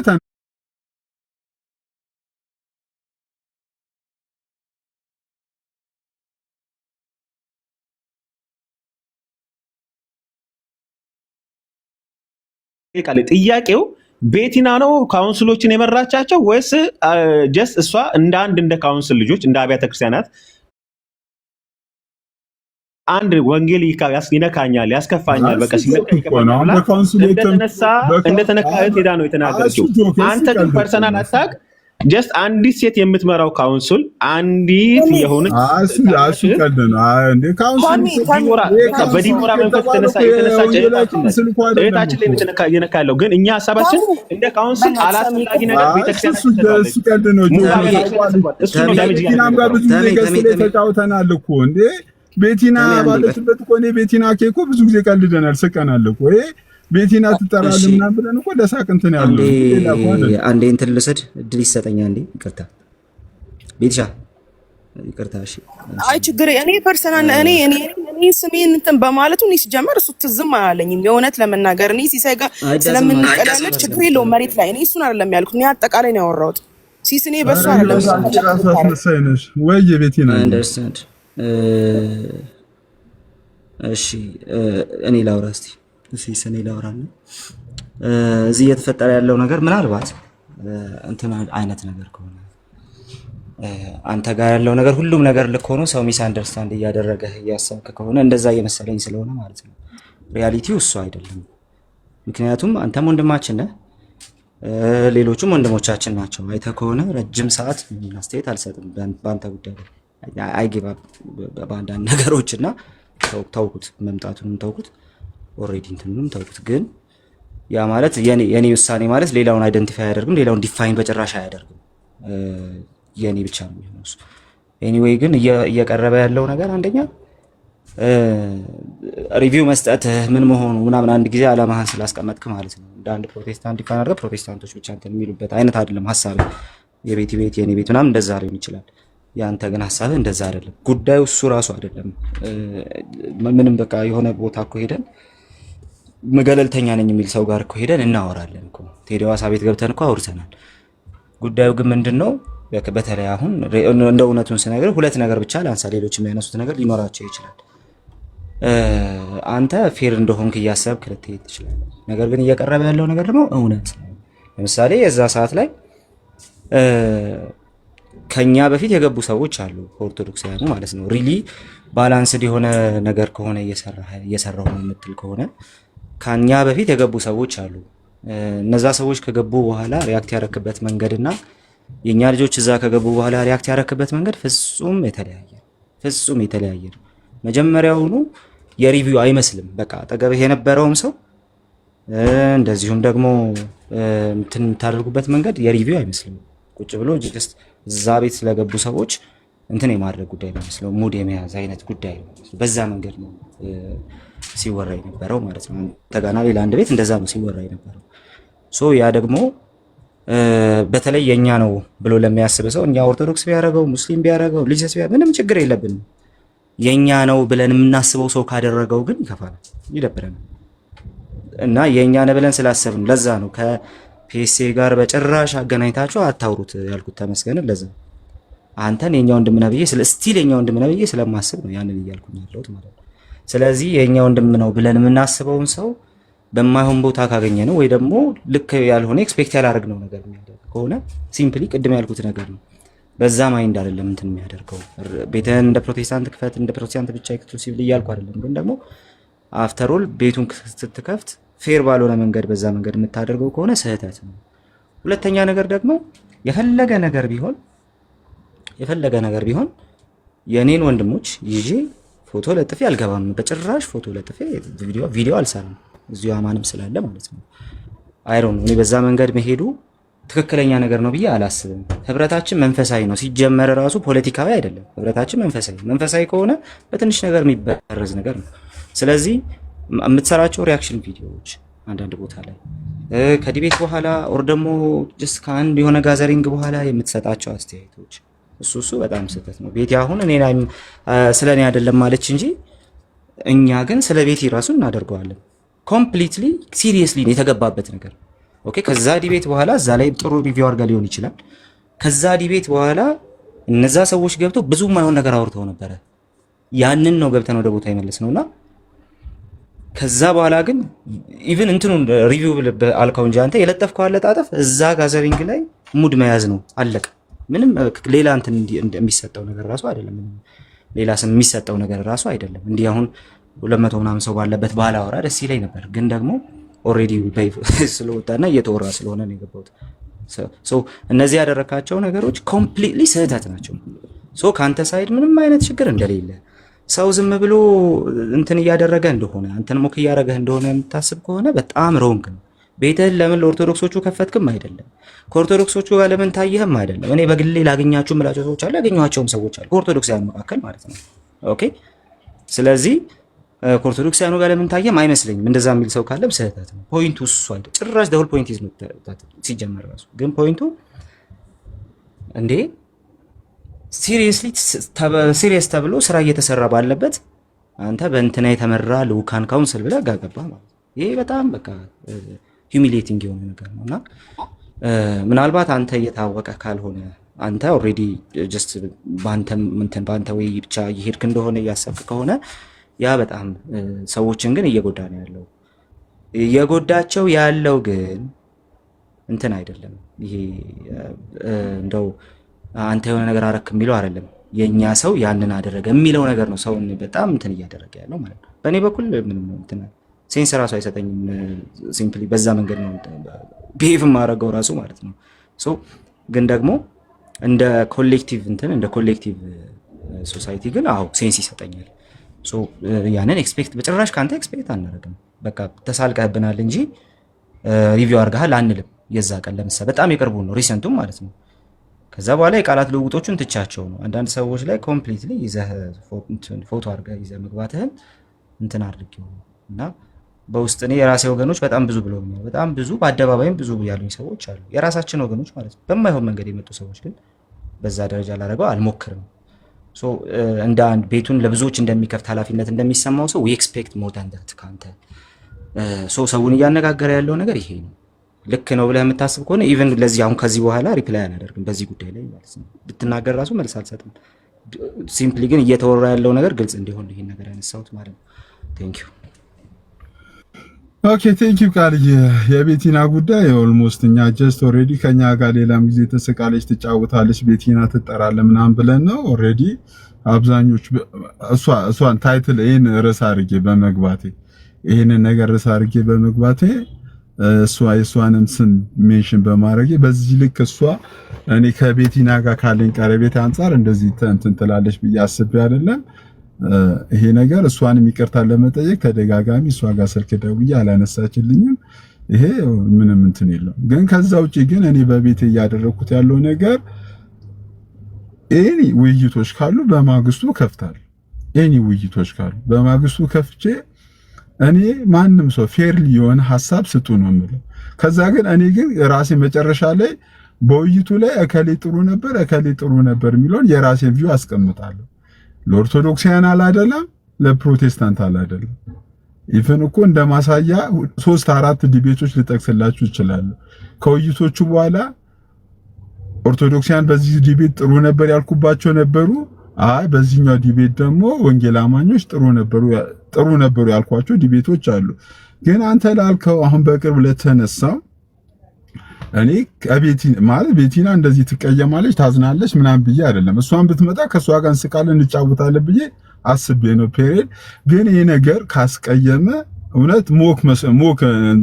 ጥያቄው ቤቲና ነው ካውንስሎችን የመራቻቸው ወይስ ጀስት እሷ እንደ ካውንስል ልጆች እንደ አብያተ ክርስቲያናት አንድ ወንጌል ይነካኛል ያስከፋኛል በቃ እንደተነካት ሄዳ ነው የተናገረችው? አንተ ግን ፐርሰናል አታክ ጀስት አንዲት ሴት የምትመራው ካውንስል አንዲት የሆነች በዲሞራ መንፈስ የተነሳች እህታችን ላይ እየነካ ያለው ግን እኛ ሀሳባችን እንደ ካውንስል አላስፈላጊ ነገር ቤተክርስቲያን ተጫውተናል እኮ እንዴ። ቤቲና ባለችበት እኮ እኔ ቤቲና ኬኮ ብዙ ጊዜ ቀልደናል፣ ስቀናል እኮ ይሄ ቤቲና ትጠራል ምናምን ብለን እኮ ለሳቅ እንትን ያለው አንዴ እንትን ልስድ እድል ይሰጠኛ እንዴ። ይቅርታ ቤትሻ ይቅርታ። እሺ አይ ችግር እኔ ፐርሰናል እኔ ስሜን እንትን በማለቱ እኔ ሲጀመር እሱ ትዝም አላለኝም። የእውነት ለመናገር እኔ ሲሳይ ጋር ስለምንቀላለድ ችግር የለውም መሬት ላይ እኔ እሱን አይደለም ያልኩት። እኔ አጠቃላይ ነው ያወራሁት። ሲስ እኔ በሱ አይደለም ራስ አስመሳይነሽ ወይ ቤቲና አንደርስታንድ። እሺ እኔ ላውራ እስቲ ሰኔ ላውራና እዚህ እየተፈጠረ ያለው ነገር ምናልባት እንትን አይነት ነገር ከሆነ አንተ ጋር ያለው ነገር ሁሉም ነገር ልክ ሆኖ ሰው ሚስ አንደርስታንድ እያደረገ እያሰብክ ከሆነ እንደዛ እየመሰለኝ ስለሆነ ማለት ነው። ሪያሊቲው እሱ አይደለም። ምክንያቱም አንተም ወንድማችን ነህ፣ ሌሎቹም ወንድሞቻችን ናቸው። አይተህ ከሆነ ረጅም ሰዓት አስተያየት አልሰጥም በአንተ ጉዳይ አይገባ በአንዳንድ ነገሮችና ተውኩት፣ መምጣቱንም ተውኩት፣ ኦሬዲ እንትንም ተውኩት። ግን ያ ማለት የኔ ውሳኔ ማለት ሌላውን አይደንቲፋይ አያደርግም፣ ሌላውን ዲፋይን በጭራሽ አያደርግም። የኔ ብቻ ነው የሚሆነው። ኤኒዌይ ግን እየቀረበ ያለው ነገር አንደኛ ሪቪው መስጠት ምን መሆኑ ምናምን አንድ ጊዜ አላማህን ስላስቀመጥክ ማለት ነው። እንደ አንድ ፕሮቴስታንት ዲፋይን አድርገህ ፕሮቴስታንቶች ብቻ እንትን የሚሉበት አይነት አይደለም ሐሳብ። የቤት የኔ ቤት ምናምን እንደዛ ሊሆን ይችላል። ያንተ ግን ሐሳብህ እንደዛ አይደለም። ጉዳዩ እሱ ራሱ አይደለም። ምንም በቃ የሆነ ቦታ እኮ ሄደን ገለልተኛ ነኝ የሚል ሰው ጋር እኮ ሄደን እናወራለን እኮ። ቴዲ ሐዋሳ ቤት ገብተን እኮ አውርተናል። ጉዳዩ ግን ምንድነው? በተለይ አሁን እንደ እውነቱን ስነግር ሁለት ነገር ብቻ ላንሳ፣ ሌሎች የሚያነሱት ነገር ሊኖራቸው ይችላል። አንተ ፌር እንደሆንክ እያሰብክ ልትሄድ ትችላለህ። ነገር ግን እየቀረበ ያለው ነገር ደግሞ እውነት ነው። ለምሳሌ የዛ ሰዓት ላይ ከኛ በፊት የገቡ ሰዎች አሉ፣ ኦርቶዶክሳውያኑ ማለት ነው። ሪሊ ባላንስድ የሆነ ነገር ከሆነ እየሰራሁ ነው የምትል ከሆነ ከኛ በፊት የገቡ ሰዎች አሉ። እነዛ ሰዎች ከገቡ በኋላ ሪያክት ያረክበት መንገድና የኛ ልጆች እዛ ከገቡ በኋላ ሪያክት ያረክበት መንገድ ፍጹም የተለያየ ነው። መጀመሪያውኑ የሪቪው አይመስልም። በቃ አጠገብህ የነበረውም ሰው እንደዚሁም ደግሞ እንትን የምታደርጉበት መንገድ የሪቪው አይመስልም። ቁጭ ብሎ ጀስት እዛ ቤት ስለገቡ ሰዎች እንትን የማድረግ ጉዳይ ነው መስለው ሙድ የመያዝ አይነት ጉዳይ ነው። በዛ መንገድ ነው ሲወራ የነበረው ማለት ነው። ተጋና ሌላ አንድ ቤት እንደዛ ነው ሲወራ የነበረው። ሶ ያ ደግሞ በተለይ የኛ ነው ብሎ ለሚያስብ ሰው እኛ ኦርቶዶክስ ቢያደርገው ሙስሊም ቢያደርገው ሊሰስ ምንም ችግር የለብንም። የኛ ነው ብለን የምናስበው ሰው ካደረገው ግን ይከፋል፣ ይደብረናል። እና የኛ ነው ብለን ስላሰብን ለዛ ነው ከፒኤስኤ ጋር በጭራሽ አገናኝታችሁ አታውሩት ያልኩት። ተመስገን ለዛ አንተን የኛ ወንድም ነህ ብዬ ስቲል የኛ ወንድም ነህ ብዬ ስለማስብ ነው ያንን እያልኩኝ ያለሁት ማለት ነው። ስለዚህ የኛ ወንድም ነው ብለን የምናስበውን ሰው በማይሆን ቦታ ካገኘ ነው ወይ ደግሞ ልክ ያልሆነ ኤክስፔክት ያላደረግነው ነገር የሚያደርግ ከሆነ ሲምፕሊ ቅድም ያልኩት ነገር ነው። በዛ ማይንድ አይደለም እንትን የሚያደርገው። ቤተን እንደ ፕሮቴስታንት ክፈት፣ እንደ ፕሮቴስታንት ብቻ ኤክስክሉሲቭሊ እያልኩ አይደለም። ግን ደግሞ አፍተር ኦል ቤቱን ስትከፍት ፌር ባልሆነ መንገድ በዛ መንገድ የምታደርገው ከሆነ ስህተት ነው። ሁለተኛ ነገር ደግሞ የፈለገ ነገር ቢሆን የኔን ወንድሞች ይዤ ፎቶ ለጥፌ አልገባም። በጭራሽ ፎቶ ለጥፌ ቪዲዮ አልሰራም። እዚሁ አማንም ስላለ ማለት ነው። አይሮን እኔ በዛ መንገድ መሄዱ ትክክለኛ ነገር ነው ብዬ አላስብም። ህብረታችን መንፈሳዊ ነው ሲጀመር ራሱ ፖለቲካዊ አይደለም። ህብረታችን መንፈሳዊ ከሆነ በትንሽ ነገር የሚበረዝ ነገር ነው። ስለዚህ የምትሰራቸው ሪያክሽን ቪዲዮዎች አንዳንድ ቦታ ላይ ከዲቤት በኋላ ኦር ደግሞ ጀስት ከአንድ የሆነ ጋዘሪንግ በኋላ የምትሰጣቸው አስተያየቶች እሱ በጣም ስህተት ነው። ቤቲ አሁን እኔ ስለኔ አይደለም ማለች እንጂ እኛ ግን ስለ ቤቲ ራሱ እናደርገዋለን። ኮምፕሊትሊ ሲሪየስሊ የተገባበት ነገር ኦኬ። ከዛ ዲቤት በኋላ እዛ ላይ ጥሩ ሪቪው አድርጋ ሊሆን ይችላል። ከዛ ዲቤት በኋላ እነዛ ሰዎች ገብተው ብዙ የማይሆን ነገር አውርተው ነበረ። ያንን ነው ገብተን ወደ ቦታ ይመለስ ነውና ከዛ በኋላ ግን ኢቭን እንትኑን ሪቪው አልካው እንጂ አንተ የለጠፍከው አለጣጠፍ እዛ ጋዘሪንግ ላይ ሙድ መያዝ ነው አለቀ። ምንም ሌላ እንትን የሚሰጠው ነገር ራሱ አይደለም። ሌላ ስም የሚሰጠው ነገር ራሱ አይደለም። እንዲህ አሁን 200 ምናምን ሰው ባለበት ባላወራ ደስ ይለኝ ነበር። ግን ደግሞ ኦልሬዲ ስለወጣና እየተወራ ስለሆነ ነው የገባሁት። ሶ እነዚህ ያደረካቸው ነገሮች ኮምፕሊትሊ ስህተት ናቸው። ሶ ካንተ ሳይድ ምንም አይነት ችግር እንደሌለ ሰው ዝም ብሎ እንትን እያደረገ እንደሆነ አንተን ሞክ እያደረገህ እንደሆነ የምታስብ ከሆነ በጣም ሮንግ ነው። ቤትህን ለምን ለኦርቶዶክሶቹ ከፈትክም አይደለም፣ ከኦርቶዶክሶቹ ጋር ለምን ታየህም አይደለም። እኔ በግሌ ላገኛችሁ የምላቸው ሰዎች አሉ፣ ያገኘኋቸውም ሰዎች አሉ ከኦርቶዶክሳውያን መካከል ማለት ነው። ኦኬ። ስለዚህ ከኦርቶዶክሳውያኑ ጋር ለምን ታየም አይመስለኝም። እንደዛ የሚል ሰው ካለም ስህተት ነው። ፖይንቱ እሱ አይደል፣ ጭራሽ ደብል ፖይንት ይዝ ነው ሲጀመር ራሱ። ግን ፖይንቱ እንዴ ሲሪየስ ተብሎ ስራ እየተሰራ ባለበት አንተ በእንትና የተመራ ልኡካን ካውንስል ብለህ ጋገባ ማለት ይሄ በጣም በቃ ሂዩሚሌቲንግ የሆነ ነገር ነው። እና ምናልባት አንተ እየታወቀ ካልሆነ አንተ ኦልሬዲ ጀስት በአንተ ወይ ብቻ እየሄድክ እንደሆነ እያሰብክ ከሆነ ያ በጣም ሰዎችን ግን እየጎዳ ነው ያለው። እየጎዳቸው ያለው ግን እንትን አይደለም። ይሄ እንደው አንተ የሆነ ነገር አረክ የሚለው አይደለም። የኛ ሰው ያንን አደረገ የሚለው ነገር ነው ሰውን በጣም እንትን እያደረገ ያለው ማለት ነው። በእኔ በኩል ምንም እንትን ሴንስ ራሱ አይሰጠኝም። ሲምፕሊ በዛ መንገድ ነው ቢሄቭ ማድረገው ራሱ ማለት ነው። ሶ ግን ደግሞ እንደ ኮሌክቲቭ ሶሳይቲ ግን አዎ ሴንስ ይሰጠኛል። ሶ ያንን ኤክስፔክት በጭራሽ ካንተ ኤክስፔክት አናደርግም። በቃ ተሳልቀህብናል እንጂ ሪቪው አድርገሃል አንልም። የዛ ቀን ለምሳሌ በጣም የቅርቡ ነው ሪሰንቱም ማለት ነው። ከዛ በኋላ የቃላት ልውውጦቹን ትቻቸው ነው አንዳንድ ሰዎች ላይ ኮምፕሊትሊ ይዘህ ፎቶ አድርገህ ይዘህ መግባትህን እንትን አድርጌው እና በውስጥ እኔ የራሴ ወገኖች በጣም ብዙ ብለውኛል። በጣም ብዙ በአደባባይም ብዙ ያሉኝ ሰዎች አሉ፣ የራሳችን ወገኖች ማለት ነው። በማይሆን መንገድ የመጡ ሰዎች ግን በዛ ደረጃ ላደረገው አልሞክርም። ሶ እንደ አንድ ቤቱን ለብዙዎች እንደሚከፍት ኃላፊነት እንደሚሰማው ሰው ዊ ኤክስፔክት ሞር ዳን ዳት ካንተ። ሶ ሰውን እያነጋገረ ያለው ነገር ይሄ ነው። ልክ ነው ብለህ የምታስብ ከሆነ ኢቨን ለዚህ አሁን ከዚህ በኋላ ሪፕላይ አላደርግም በዚህ ጉዳይ ላይ ማለት ነው። ብትናገር ራሱ መልስ አልሰጥም። ሲምፕሊ ግን እየተወራ ያለው ነገር ግልጽ እንዲሆን ይሄን ነገር ያነሳሁት ማለት ነው። ቴንክ ዩ። ኦኬ ቴንክ ዩ ቃልዬ። የቤቲና ጉዳይ ኦልሞስት እኛ ጀስት ኦልሬዲ ከኛ ጋር ሌላም ጊዜ ተስቃለች፣ ትጫወታለች፣ ቤቲና ትጠራለህ ምናምን ብለን ነው ኦልሬዲ አብዛኞቹ እሷን ታይትል ይሄን ርዕስ አድርጌ በመግባቴ ይሄንን ነገር ርዕስ አድርጌ በመግባቴ የእሷንም ስም ሜንሽን በማድረጌ በዚህ ልክ እሷ እኔ ከቤቲና ጋር ካለኝ ቀረቤት አንጻር እንደዚህ እንትን ትላለች ብዬ አስቤ አይደለም። ይሄ ነገር እሷንም ይቅርታ ለመጠየቅ ተደጋጋሚ እሷ ጋር ስልክ ደውዬ አላነሳችልኝም። ይሄ ምንም እንትን የለውም። ግን ከዛ ውጪ ግን እኔ በቤቴ እያደረኩት ያለው ነገር ኤኒ ውይይቶች ካሉ በማግስቱ ከፍታለሁ። ኤኒ ውይይቶች ካሉ በማግስቱ ከፍቼ እኔ ማንም ሰው ፌርሊ የሆነ ሐሳብ ስጡ ነው የምለው። ከዛ ግን እኔ ግን ራሴ መጨረሻ ላይ በውይይቱ ላይ እከሌ ጥሩ ነበር የሚለውን የራሴን ቪው አስቀምጣለሁ። ለኦርቶዶክሳውያን አላደለም፣ ለፕሮቴስታንት አላደለም። ኢቭን እኮ እንደ ማሳያ 3-4 ዲቤቶች ልጠቅስላችሁ እችላለሁ። ከውይይቶቹ በኋላ ኦርቶዶክሳውያን በዚህ ዲቤት ጥሩ ነበር ያልኩባቸው ነበሩ። አይ በዚህኛው ዲቤት ደግሞ ወንጌል አማኞች ጥሩ ነበሩ ያልኳቸው ዲቤቶች አሉ። ግን አንተ ላልከው አሁን በቅርብ ለተነሳው እኔ ቤቲና እንደዚህ ትቀየማለች ታዝናለች ምናምን ብዬ አይደለም። እሷን ብትመጣ ከሷ ጋር እንስቃለን እንጫወታለን ብዬ አስቤ ነው ፔሬድ። ግን ይሄ ነገር ካስቀየመ እውነት ሞክ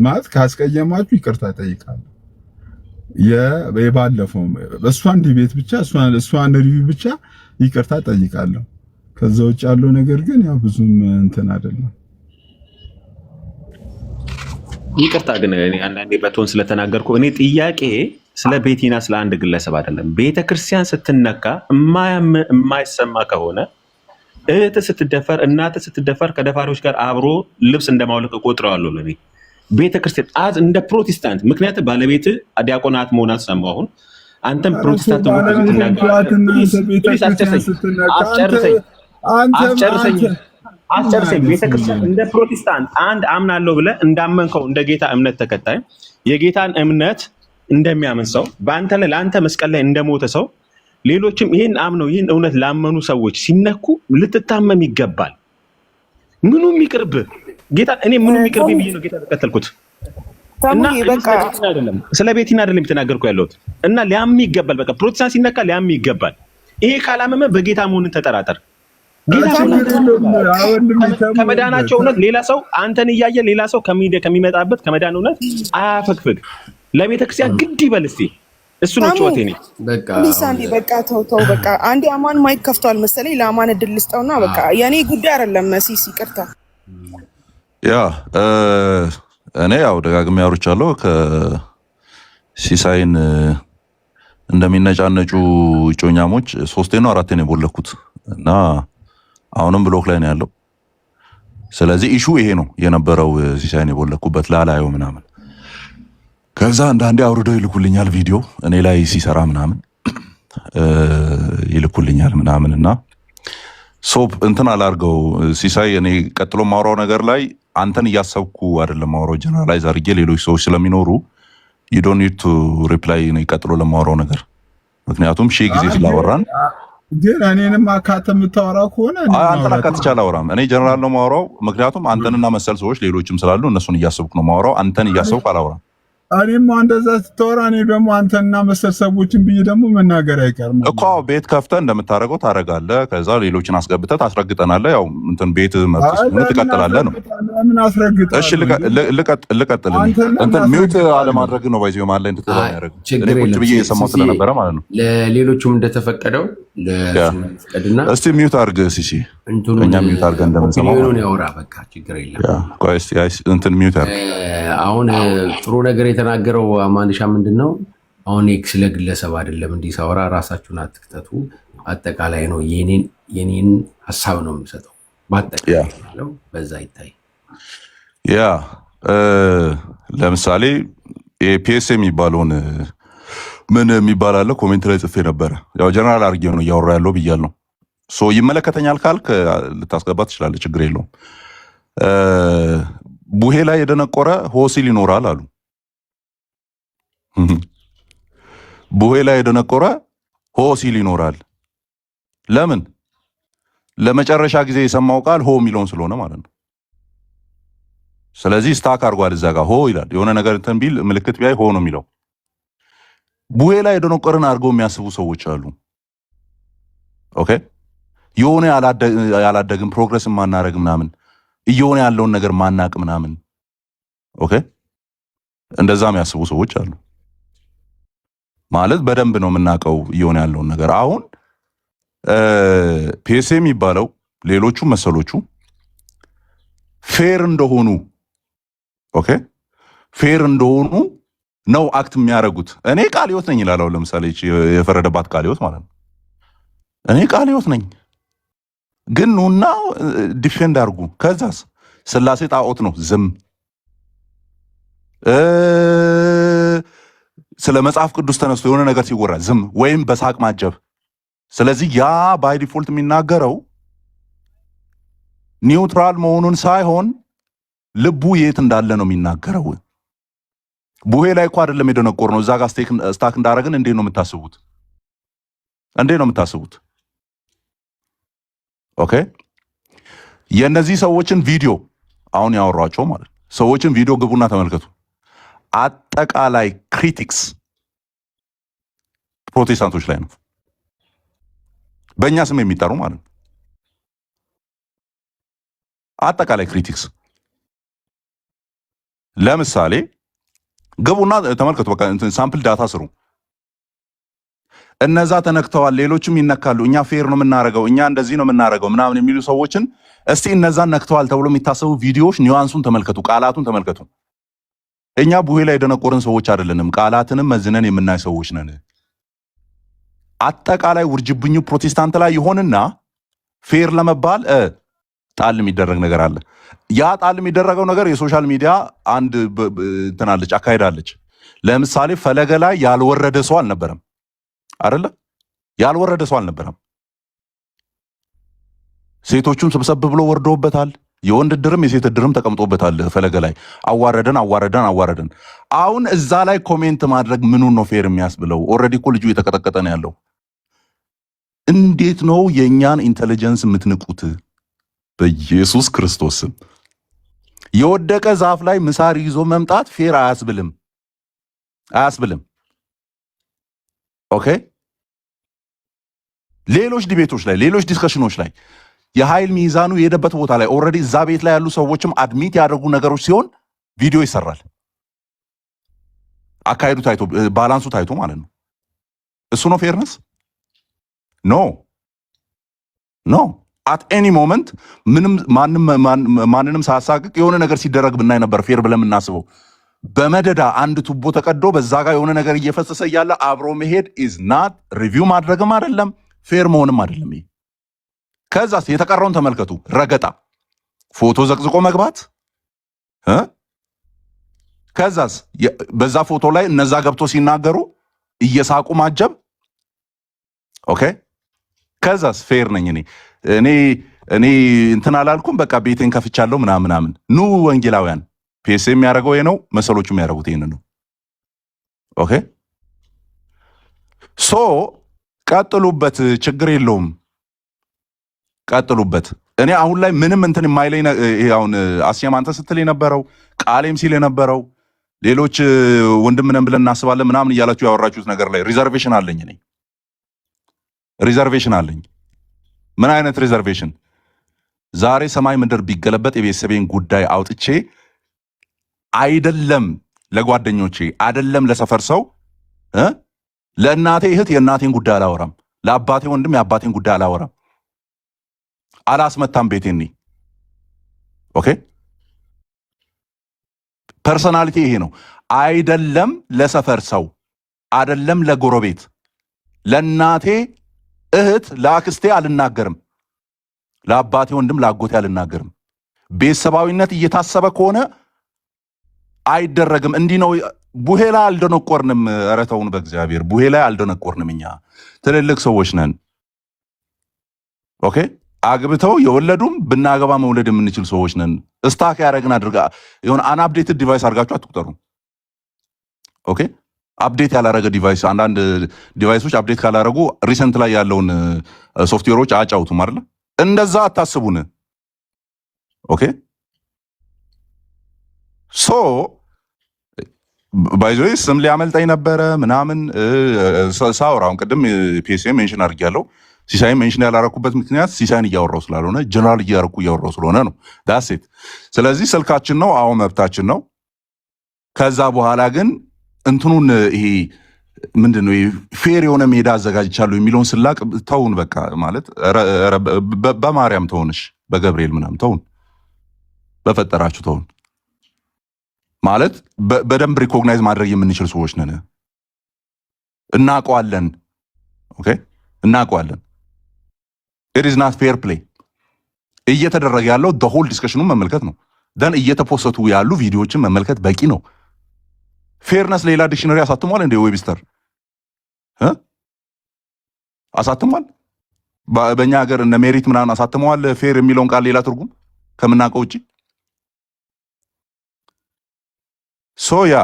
ማለት ካስቀየማችሁ ይቅርታ ጠይቃለሁ። የባለፈው እሷን ዲቤት ብቻ እሷን ሪቪው ብቻ ይቅርታ ጠይቃለሁ። ከዛ ውጭ ያለው ነገር ግን ያው ብዙም እንትን አይደለም። ይቅርታ ግን እኔ አንዳንዴ በቶን ስለተናገርኩ እኔ ጥያቄ ስለ ቤቲና ስለ አንድ ግለሰብ አይደለም። ቤተክርስቲያን ስትነካ የማይሰማ ከሆነ እህት ስትደፈር እናት ስትደፈር ከደፋሪዎች ጋር አብሮ ልብስ እንደማውለቅ እቆጥረዋለሁ ለኔ ቤተክርስቲያን እንደ ፕሮቴስታንት። ምክንያቱም ባለቤት ዲያቆናት መሆናት ሰማሁ። አሁን አንተም ፕሮቴስታንት አስጨርሰኝ። ቤተክርስቲያን እንደ ፕሮቴስታንት አንድ አምናለሁ ብለህ እንዳመንከው እንደ ጌታ እምነት ተከታይ የጌታን እምነት እንደሚያምን ሰው በአንተ ላይ ለአንተ መስቀል ላይ እንደሞተ ሰው ሌሎችም ይህን አምነው ይህን እውነት ላመኑ ሰዎች ሲነኩ ልትታመም ይገባል። ምኑም ይቅርብ ጌታ። እኔ ምኑም ይቅርብ ብዬ ነው ጌታ ተከተልኩት እና ስለ ቤቲና አይደለም የተናገርኩ ያለሁት እና ሊያም ይገባል። በቃ ፕሮቴስታንት ሲነካ ሊያም ይገባል። ይሄ ካላመመ በጌታ መሆንን ተጠራጠር። ከመዳናቸው እውነት ሌላ ሰው አንተን እያየ ሌላ ሰው ከሚመጣበት ከመዳን እውነት አያፈግፍግ። ለቤተክርስቲያን ግድ ይበል እስቲ። እሱ ነው ጮቴ ነው። በቃ ተው በቃ አንዴ አማን ማይክ ከፍቷል መሰለኝ። ለአማን እድል ልስጠውና በቃ የኔ ጉዳይ አይደለም። መሲስ ይቅርታ። ያ እኔ ያው ደጋግሜ አውርቻለሁ። ከሲሳይን እንደሚነጫነጩ ጮኛሞች 3 ነው 4 ነው የቦለኩት እና አሁንም ብሎክ ላይ ነው ያለው። ስለዚህ ኢሹ ይሄ ነው የነበረው። ሲሳይን የቦለኩበት ላላየው ምናምን ከዛ አንዳንዴ አውርደው ይልኩልኛል ቪዲዮ እኔ ላይ ሲሰራ ምናምን ይልኩልኛል ምናምን እና ሶፕ እንትን አላርገው ሲሳይ። እኔ ቀጥሎ ማውራው ነገር ላይ አንተን እያሰብኩ አይደለም ማውራው፣ ጀነራላይዝ አድርጌ ሌሎች ሰዎች ስለሚኖሩ you don't need to reply ነው ቀጥሎ ለማውራው ነገር። ምክንያቱም ሺህ ጊዜ ስላወራን ግን እኔንም አካተ የምታወራው ከሆነ አንተን አካትቼ አላወራም። እኔ ጀነራል ነው ማውራው። ምክንያቱም አንተንና መሰል ሰዎች ሌሎችም ስላሉ እነሱን እያሰብኩ ነው ማውራው። አንተን እያሰብኩ አላወራም። እኔም እንደዛ ስትወራ እኔ ደግሞ አንተና መሰል ሰዎችን ብዬ ደግሞ መናገር አይቀርም እኮ። ቤት ከፍተህ እንደምታደርገው ታደርጋለህ። ከዛ ሌሎችን አስገብተህ ታስረግጠናለህ። ያው እንትን ቤት መጥተህ ትቀጥላለህ ነው። ምን አስረግጠህ? እሺ ልቀጥል። እንትን ሚውት አለማድረግ ነው ባይዘው ማለት ላይ እንድትዘጋ ያደርግ። እኔ ቁጭ ብዬ እየሰማሁ ስለነበረ ማለት ነው። ለሌሎቹም እንደተፈቀደው ለፍቀድና እስቲ ሚውት አድርግ ሲሲ። እኛ ሚውት አድርገን እንደምንሰማው ነው ያወራ። በቃ ችግር የለም። ቆይ እስቲ እንትን ሚውት አድርግ። አሁን ጥሩ ነገር የተናገረው አማንሻ ምንድነው? አሁን ስለ ግለሰብ አይደለም እንዲህ ሳወራ ራሳችሁን አትክተቱ። አጠቃላይ ነው የኔን ሐሳብ ነው የምሰጠው። በአጠቃላይ ያለው በዛ ይታይ። ያ ለምሳሌ የፒኤስ የሚባለውን ምን የሚባል አለ ኮሜንት ላይ ጽፌ ነበረ። ያው ጀነራል አድርጌው ነው እያወራ ያለው ብያለሁ። ሶ ይመለከተኛል ካልክ ልታስገባ ትችላለህ፣ ችግር የለውም። ቡሄ ላይ የደነቆረ ሆሲል ይኖራል አሉ። ቡሄ ላይ የደነቆረ ሆሲል ይኖራል። ለምን? ለመጨረሻ ጊዜ የሰማው ቃል ሆ የሚለውን ስለሆነ ማለት ነው። ስለዚህ ስታክ አድርጓል እዛ ጋር ሆ ይላል። የሆነ ነገር እንትን ቢል ምልክት ቢያይ ሆ ነው የሚለው። ቡሄ ላይ የደነቆረን አድርገው የሚያስቡ ሰዎች አሉ። ኦኬ የሆነ ያላደግም ፕሮግረስ ማናረግ ምናምን እየሆነ ያለውን ነገር ማናቅ ምናምን ኦኬ እንደዛ የሚያስቡ ሰዎች አሉ። ማለት በደንብ ነው የምናውቀው እየሆነ ያለውን ነገር። አሁን ፒኤስኤ የሚባለው ሌሎቹ መሰሎቹ ፌር እንደሆኑ ኦኬ ፌር እንደሆኑ ነው አክት የሚያደርጉት። እኔ ቃለ ሕይወት ነኝ ይላል። ለምሳሌ የፈረደባት ቃለ ሕይወት ማለት ነው። እኔ ቃለ ሕይወት ነኝ ግን ኑና ዲፌንድ አድርጉ። ከዛስ ስላሴ ጣዖት ነው ዝም። ስለ መጽሐፍ ቅዱስ ተነስቶ የሆነ ነገር ሲወራ ዝም ወይም በሳቅ ማጀብ። ስለዚህ ያ ባይ ዲፎልት የሚናገረው ኒውትራል መሆኑን ሳይሆን ልቡ የት እንዳለ ነው የሚናገረው። ቡሄ ላይ እኮ አይደለም የደነቆር ነው። እዛ ጋር ስታክ እንዳደረግን እንዴት ነው የምታስቡት? እንዴት ነው የምታስቡት? ኦኬ የነዚህ ሰዎችን ቪዲዮ አሁን ያወሯቸው ማለት ሰዎችን ቪዲዮ ግቡና ተመልከቱ። አጠቃላይ ክሪቲክስ ፕሮቴስታንቶች ላይ ነው፣ በእኛ ስም የሚጠሩ ማለት ነው። አጠቃላይ ክሪቲክስ ለምሳሌ ግቡና ተመልከቱ። በቃ ሳምፕል ዳታ ስሩ። እነዛ ተነክተዋል፣ ሌሎችም ይነካሉ፣ እኛ ፌር ነው የምናረገው፣ እኛ እንደዚህ ነው የምናረገው ምናምን የሚሉ ሰዎችን እስቲ እነዛን ነክተዋል ተብሎ የሚታሰቡ ቪዲዮዎች ኒዋንሱን ተመልከቱ፣ ቃላቱን ተመልከቱ። እኛ ቡሄ ላይ የደነቆርን ሰዎች አይደለንም፣ ቃላትንም መዝነን የምናይ ሰዎች ነን። አጠቃላይ ውርጅብኙ ፕሮቴስታንት ላይ ይሆንና ፌር ለመባል ጣል የሚደረግ ነገር አለ። ያ ጣል የሚደረገው ነገር የሶሻል ሚዲያ አንድ እንትናለች አካሄዳለች። ለምሳሌ ፈለገ ላይ ያልወረደ ሰው አልነበረም አይደለ? ያልወረደ ሰው አልነበረም። ሴቶቹም ስብሰብ ብሎ ወርዶበታል። የወንድ ድርም የሴት ድርም ተቀምጦበታል። ፈለገ ላይ አዋረደን። አሁን እዛ ላይ ኮሜንት ማድረግ ምኑን ነው ፌር የሚያስብለው? ኦልሬዲ እኮ ልጁ የተቀጠቀጠ ነው ያለው። እንዴት ነው የእኛን ኢንቴሊጀንስ የምትንቁት? በኢየሱስ ክርስቶስ ስም የወደቀ ዛፍ ላይ ምሳር ይዞ መምጣት ፌር አያስብልም። ኦኬ ሌሎች ዲቤቶች ላይ ሌሎች ዲስከሽኖች ላይ የኃይል ሚዛኑ የሄደበት ቦታ ላይ ኦልሬዲ እዛ ቤት ላይ ያሉ ሰዎችም አድሚት ያደርጉ ነገሮች ሲሆን ቪዲዮ ይሰራል። አካሄዱ ታይቶ ባላንሱ ታይቶ ማለት ነው። እሱ ነው ፌርነስ? ኖ አት ኤኒ ሞመንት ምንም ማንንም ሳያሳቅቅ የሆነ ነገር ሲደረግ ብናይ ነበር ፌር ብለን የምናስበው። በመደዳ አንድ ቱቦ ተቀዶ በዛ ጋር የሆነ ነገር እየፈሰሰ እያለ አብሮ መሄድ ኢዝ ናት ሪቪው ማድረግም አይደለም ፌር መሆንም አይደለም። ይሄ ከዛስ የተቀረውን ተመልከቱ። ረገጣ፣ ፎቶ ዘቅዝቆ መግባት፣ ከዛስ በዛ ፎቶ ላይ እነዛ ገብቶ ሲናገሩ እየሳቁ ማጀብ። ኦኬ ከዛስ ፌር ነኝ እኔ እንትን አላልኩም፣ በቃ ቤቴን ከፍቻለሁ ምናምን። ኑ ወንጌላውያን ፒኤስኤ የሚያደርገው ይሄ ነው፣ መሰሎቹ የሚያደርጉት ይሄን ነው። ኦኬ ሶ ቀጥሉበት፣ ችግር የለውም ቀጥሉበት። እኔ አሁን ላይ ምንም እንትን የማይለኝ አሁን አስያም አንተ ስትል የነበረው ቃሌም ሲል የነበረው ሌሎች ወንድም ነን ብለን እናስባለን ምናምን እያላችሁ ያወራችሁት ነገር ላይ ሪዘርቬሽን አለኝ። እኔ ሪዘርቬሽን አለኝ። ምን አይነት ሪዘርቬሽን? ዛሬ ሰማይ ምድር ቢገለበጥ የቤተሰቤን ጉዳይ አውጥቼ አይደለም ለጓደኞቼ አይደለም ለሰፈር ሰው ለእናቴ እህት የእናቴን ጉዳይ አላወራም፣ ለአባቴ ወንድም የአባቴን ጉዳይ አላወራም፣ አላስመታም ቤቴኒ። ኦኬ ፐርሰናሊቲ ይሄ ነው። አይደለም ለሰፈር ሰው አይደለም ለጎረቤት ለእናቴ እህት ለአክስቴ አልናገርም፣ ለአባቴ ወንድም ለአጎቴ አልናገርም። ቤተሰባዊነት እየታሰበ ከሆነ አይደረግም። እንዲህ ነው። ቡሄ ላይ አልደነቆርንም። ኧረ ተውን በእግዚአብሔር ቡሄ ላይ አልደነቆርንም። እኛ ትልልቅ ሰዎች ነን። ኦኬ አግብተው የወለዱም ብናገባ መውለድ የምንችል ሰዎች ነን። ስታክ ያደረግን አድርጋ የሆነ አንአፕዴትድ ዲቫይስ አድርጋችሁ አትቁጠሩ። ኦኬ አፕዴት ያላረገ ዲቫይስ፣ አንዳንድ ዲቫይሶች አፕዴት ካላረጉ ሪሰንት ላይ ያለውን ሶፍትዌሮች አያጫውቱም አይደለ? እንደዛ አታስቡን። ኦኬ ሶ ባይዞ ስም ሊያመልጠኝ ነበረ ምናምን ሳውራውን ቅድም ፒኤስኤም ሜንሽን አድርጌያለሁ። ሲሳይን ሜንሽን ያላረኩበት ምክንያት ሲሳይን እያወራው ስላልሆነ ጀነራል እያወራው ስለሆነ ነው። ዳሴት ስለዚህ ስልካችን ነው፣ አዎ መብታችን ነው። ከዛ በኋላ ግን እንትኑን ይሄ ምንድነው ፌር የሆነ ሜዳ አዘጋጅቻለሁ የሚለውን ስላቅ ተውን። በቃ ማለት በማርያም ተውንሽ፣ በገብርኤል ምናምን ተውን፣ በፈጠራችሁ ተውን። ማለት በደንብ ሪኮግናይዝ ማድረግ የምንችል ሰዎች ነን። እናውቀዋለን። ኦኬ እናውቀዋለን። ኢት ኢዝ ናት ፌር ፕሌይ። እየተደረገ ያለው ዘ ሆል ዲስከሽኑን መመልከት ነው። ደን እየተፖሰቱ ያሉ ቪዲዮዎችን መመልከት በቂ ነው። ፌርነስ ሌላ ዲክሽነሪ አሳትሟል እንደ ዌብስተር አሳትሟል። በእኛ ሀገር እነ ሜሪት ምናምን አሳትመዋል ፌር የሚለውን ቃል ሌላ ትርጉም ከምናውቀው ውጭ። ሶያ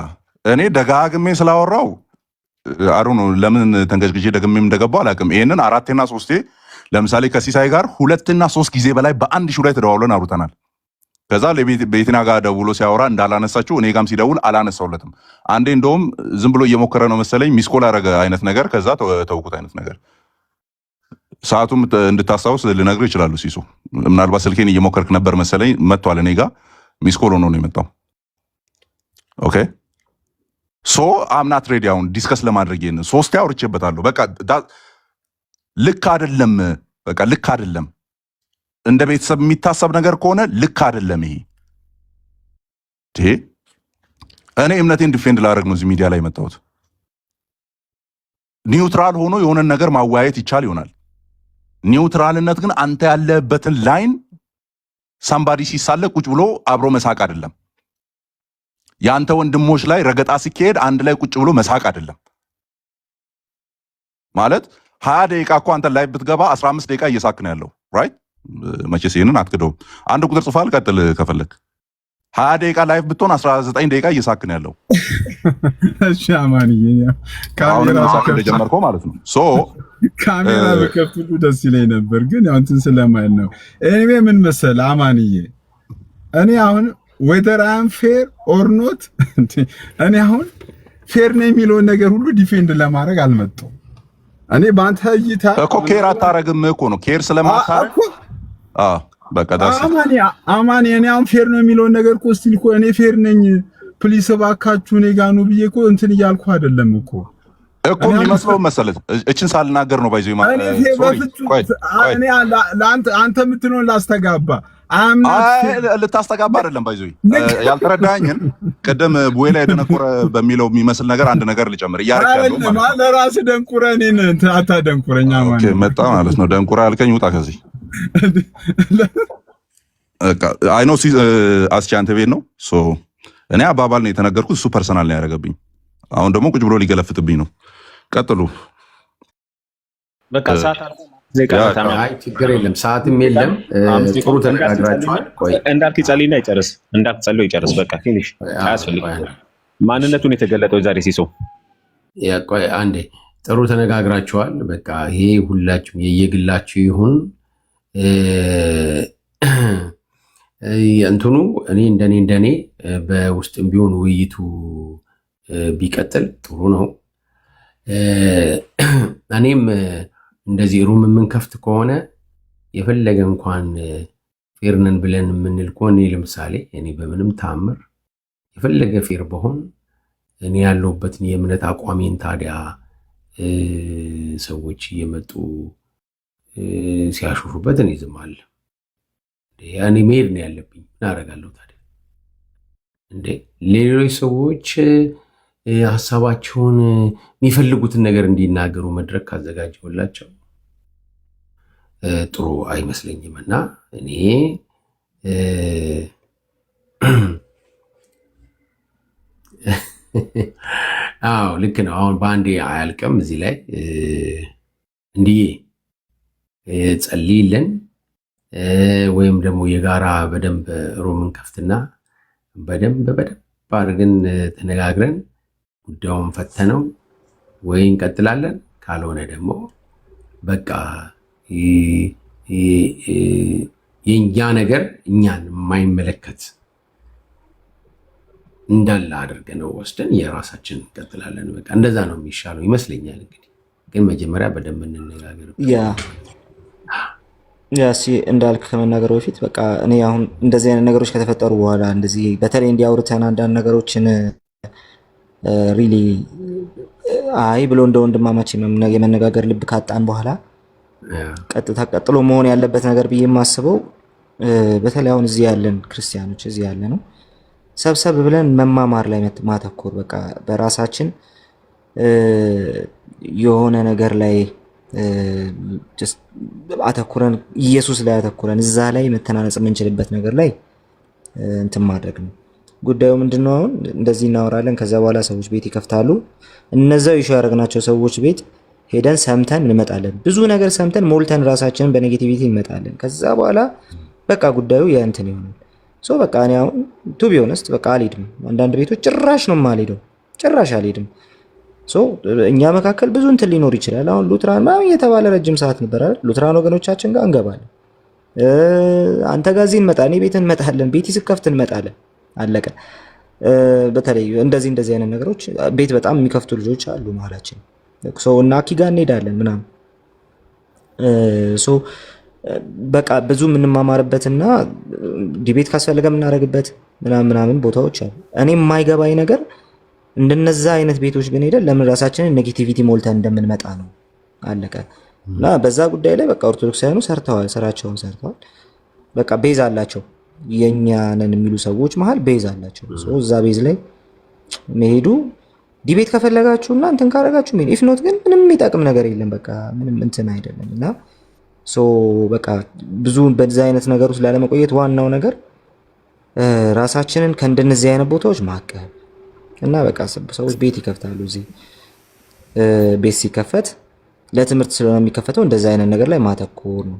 እኔ ደጋግሜ ስላወራው አሩ ነው። ለምን ተንገጅግጄ ደግሜም እንደገባው አላውቅም። ይሄንን 4ና 3 ለምሳሌ ከሲሳይ ጋር 2 እና 3 ጊዜ በላይ በአንድ ሺው ላይ ተደዋውለን አውርተናል። ከዛ ለቤቲና ጋር ደውሎ ሲያወራ እንዳላነሳችሁ እኔ ጋም ሲደውል አላነሳውለትም። አንዴ እንደውም ዝም ብሎ እየሞከረ ነው መሰለኝ ሚስኮል አረገ አይነት ነገር፣ ከዛ ተውኩት አይነት ነገር። ሰዓቱም እንድታስታውስ ልነግርህ ይችላሉ። ሲሱ ምናልባት ስልኬን እየሞከርክ ነበር መሰለኝ፣ መጥቷል እኔ ጋር ሚስኮል ሆኖ ነው የመጣው። ኦኬ ሶ አምናት ሬዲ አሁን ዲስከስ ለማድረግ ይሄን 3 አውርቼበታለሁ። በቃ ልክ አይደለም። በቃ ልክ አይደለም። እንደ ቤተሰብ የሚታሰብ ነገር ከሆነ ልክ አይደለም። ይሄ እኔ እምነቴን ዲፌንድ ላደርግ ነው እዚህ ሚዲያ ላይ የመጣሁት። ኒውትራል ሆኖ የሆነን ነገር ማወያየት ይቻል ይሆናል። ኒውትራልነት ግን አንተ ያለበትን ላይን ሳምባዲ ሲሳለቅ ቁጭ ብሎ አብሮ መሳቅ አይደለም። ያንተ ወንድሞች ላይ ረገጣ ሲካሄድ አንድ ላይ ቁጭ ብሎ መሳቅ አይደለም ማለት 20 ደቂቃ እኮ አንተ ላይ ብትገባ 15 ደቂቃ እየሳክ ነው ያለው ራይት። መቼስ ይሄንን አትክደውም። አንድ ቁጥር ጽፋል፣ ቀጥል ከፈለክ 20 ደቂቃ ላይቭ ብትሆን 19 ደቂቃ እየሳክ ነው ያለው። እሺ አማንዬ ካሜራ ሳክ እንደጀመርከው ማለት ነው። ሶ ካሜራ በከፍቱ ደስ ይለኝ ነበር፣ ግን ያው እንትን ስለማይል ነው። እኔ ምን መሰለህ አማንዬ፣ እኔ አሁን whether I am fair or not እኔ አሁን ፌር ነው የሚለውን ነገር ሁሉ ዲፌንድ ለማድረግ አልመጣሁም። እኔ ባንተ እይታ እኮ ኬር አታረግም እኮ ነው። ኬር ስለማታረግ በቃ ዳስ አማን እኔ አሁን ፌር ነው የሚለውን ነገር እኮ እስቲ እኮ እኔ ፌር ነኝ ፕሊስ እባካችሁ እኔ ጋር ነው ብዬ እኮ እንትን እያልኩ አይደለም እኮ የሚመስለው መሰለህ። እችን ሳልናገር ነው ባይዘው እኔ አንተ የምትለውን ላስተጋባ ልታስተጋባ አይደለም ባይዘው ያልተረዳኸኝን ቅድም ቡሄ ላይ ደነቆረ በሚለው የሚመስል ነገር አንድ ነገር ልጨምር እያረክ ያለው ማለት ነው። ለራስህ ደንቁረ እኔን አታደንቁረኛ ማለት ኦኬ መጣ ማለት ነው። ደንቁረ አልከኝ፣ ውጣ ከዚህ አይ ኖ አስቻ አንተ ቤት ነው። ሶ እኔ አባባል ነው የተነገርኩት፣ እሱ ፐርሰናል ነው ያደረገብኝ። አሁን ደግሞ ቁጭ ብሎ ሊገለፍጥብኝ ነው። ቀጥሉ በቃ ሰዓት ችግር የለም፣ ሰዓትም የለም። ጥሩ ተነጋግራችኋል። እንዳልክ ጸልይና ይጨርስ፣ እንዳልክ ጸልዮ ይጨርስ። በቃ ፊኒሽ፣ አያስፈልግም። ማንነቱን የተገለጠው ዛሬ ሲሶ ቆይ አንዴ፣ ጥሩ ተነጋግራችኋል። በቃ ይሄ ሁላችሁም የየግላችሁ ይሁን። እንትኑ እኔ እንደኔ በውስጥም ቢሆን ውይይቱ ቢቀጥል ጥሩ ነው። እኔም እንደዚህ ሩም የምንከፍት ከሆነ የፈለገ እንኳን ፌርነን ብለን የምንል ከሆነ ለምሳሌ እኔ በምንም ታምር የፈለገ ፌር በሆን እኔ ያለሁበትን የእምነት አቋሜን ታዲያ ሰዎች እየመጡ ሲያሾፉበት እኔ ዝም አለ። እኔ መሄድ ነው ያለብኝ። ምን አደርጋለሁ ታዲያ እንዴ? ሌሎች ሰዎች ሀሳባቸውን የሚፈልጉትን ነገር እንዲናገሩ መድረክ ካዘጋጀውላቸው ጥሩ አይመስለኝም። እና እኔ አዎ ልክ ነው። አሁን በአንዴ አያልቅም። እዚህ ላይ እንዲህ ጸልይልን ወይም ደግሞ የጋራ በደንብ ሮምን ከፍትና በደንብ አድርገን ተነጋግረን ጉዳዩን ፈተነው ወይ እንቀጥላለን። ካልሆነ ደግሞ በቃ የኛ ነገር እኛን የማይመለከት እንዳለ አድርገነው ወስደን የራሳችን እንቀጥላለን። በቃ እንደዛ ነው የሚሻለው ይመስለኛል። እንግዲህ ግን መጀመሪያ በደንብ እንነጋገር። እንዳልክ ከመናገር በፊት በቃ እኔ አሁን እንደዚህ አይነት ነገሮች ከተፈጠሩ በኋላ እንደዚህ በተለይ እንዲያውርተን አንዳንድ ነገሮችን ሪሊ አይ ብሎ እንደ ወንድማማች የመነጋገር ልብ ካጣን በኋላ ቀጥታ ቀጥሎ መሆን ያለበት ነገር ብዬ የማስበው በተለይ አሁን እዚህ ያለን ክርስቲያኖች እዚህ ያለ ነው ሰብሰብ ብለን መማማር ላይ ማተኮር በቃ በራሳችን የሆነ ነገር ላይ አተኩረን ኢየሱስ ላይ አተኩረን እዛ ላይ መተናነጽ የምንችልበት ነገር ላይ እንትን ማድረግ ነው። ጉዳዩ ምንድነው? አሁን እንደዚህ እናወራለን። ከዛ በኋላ ሰዎች ቤት ይከፍታሉ። እነዛው ይሹ ያደረግናቸው ሰዎች ቤት ሄደን ሰምተን እንመጣለን። ብዙ ነገር ሰምተን ሞልተን ራሳችንን በኔጌቲቪቲ እንመጣለን። ከዛ በኋላ በቃ ጉዳዩ የእንትን ይሆናል። ሶ በቃ እኔ አሁን ቱ ቢ ኦነስት በቃ አልሄድም። አንዳንድ ቤቶች ጭራሽ ነው የማልሄደው፣ ጭራሽ አልሄድም። ሶ እኛ መካከል ብዙ እንትን ሊኖር ይችላል። አሁን ሉትራን ማለት የተባለ ረጅም ሰዓት ነበር አይደል? ሉትራን ወገኖቻችን ጋር እንገባለን። አንተ ጋር እዚህ እንመጣ፣ እኔ ቤት እንመጣለን፣ ቤት ይስከፍት እንመጣለን። አለቀ። በተለይ እንደዚህ አይነት ነገሮች ቤት በጣም የሚከፍቱ ልጆች አሉ መሀላችን። ሶ እና አኪ ጋር እንሄዳለን ምናምን። ሶ በቃ ብዙ የምንማማርበትና ዲቤት ካስፈለገ የምናደርግበት ምናምን ቦታዎች አሉ። እኔ የማይገባኝ ነገር እንደነዛ አይነት ቤቶች ግን ሄደን ለምን ራሳችንን ኔጌቲቪቲ ሞልተን እንደምንመጣ ነው። አለቀ። እና በዛ ጉዳይ ላይ በቃ ኦርቶዶክሳውያኑ ሰርተዋል፣ ስራቸውን ሰርተዋል። በቃ ቤዝ አላቸው። የኛ ነን የሚሉ ሰዎች መሀል ቤዝ አላቸው። እዛ ቤዝ ላይ መሄዱ ዲቤት ከፈለጋችሁና እንትን ካረጋችሁ ምን ኢፍ ኖት ግን ምንም የሚጠቅም ነገር የለም። በቃ ምንም እንትን አይደለም። እና ሶ በቃ ብዙ በዛ አይነት ነገር ውስጥ ላለመቆየት ዋናው ነገር ራሳችንን ከእንደነዚህ አይነት ቦታዎች ማቀብ እና በቃ ሰዎች ቤት ይከፍታሉ። እዚህ ቤት ሲከፈት ለትምህርት ስለሆነ የሚከፈተው እንደዛ አይነት ነገር ላይ ማተኮር ነው።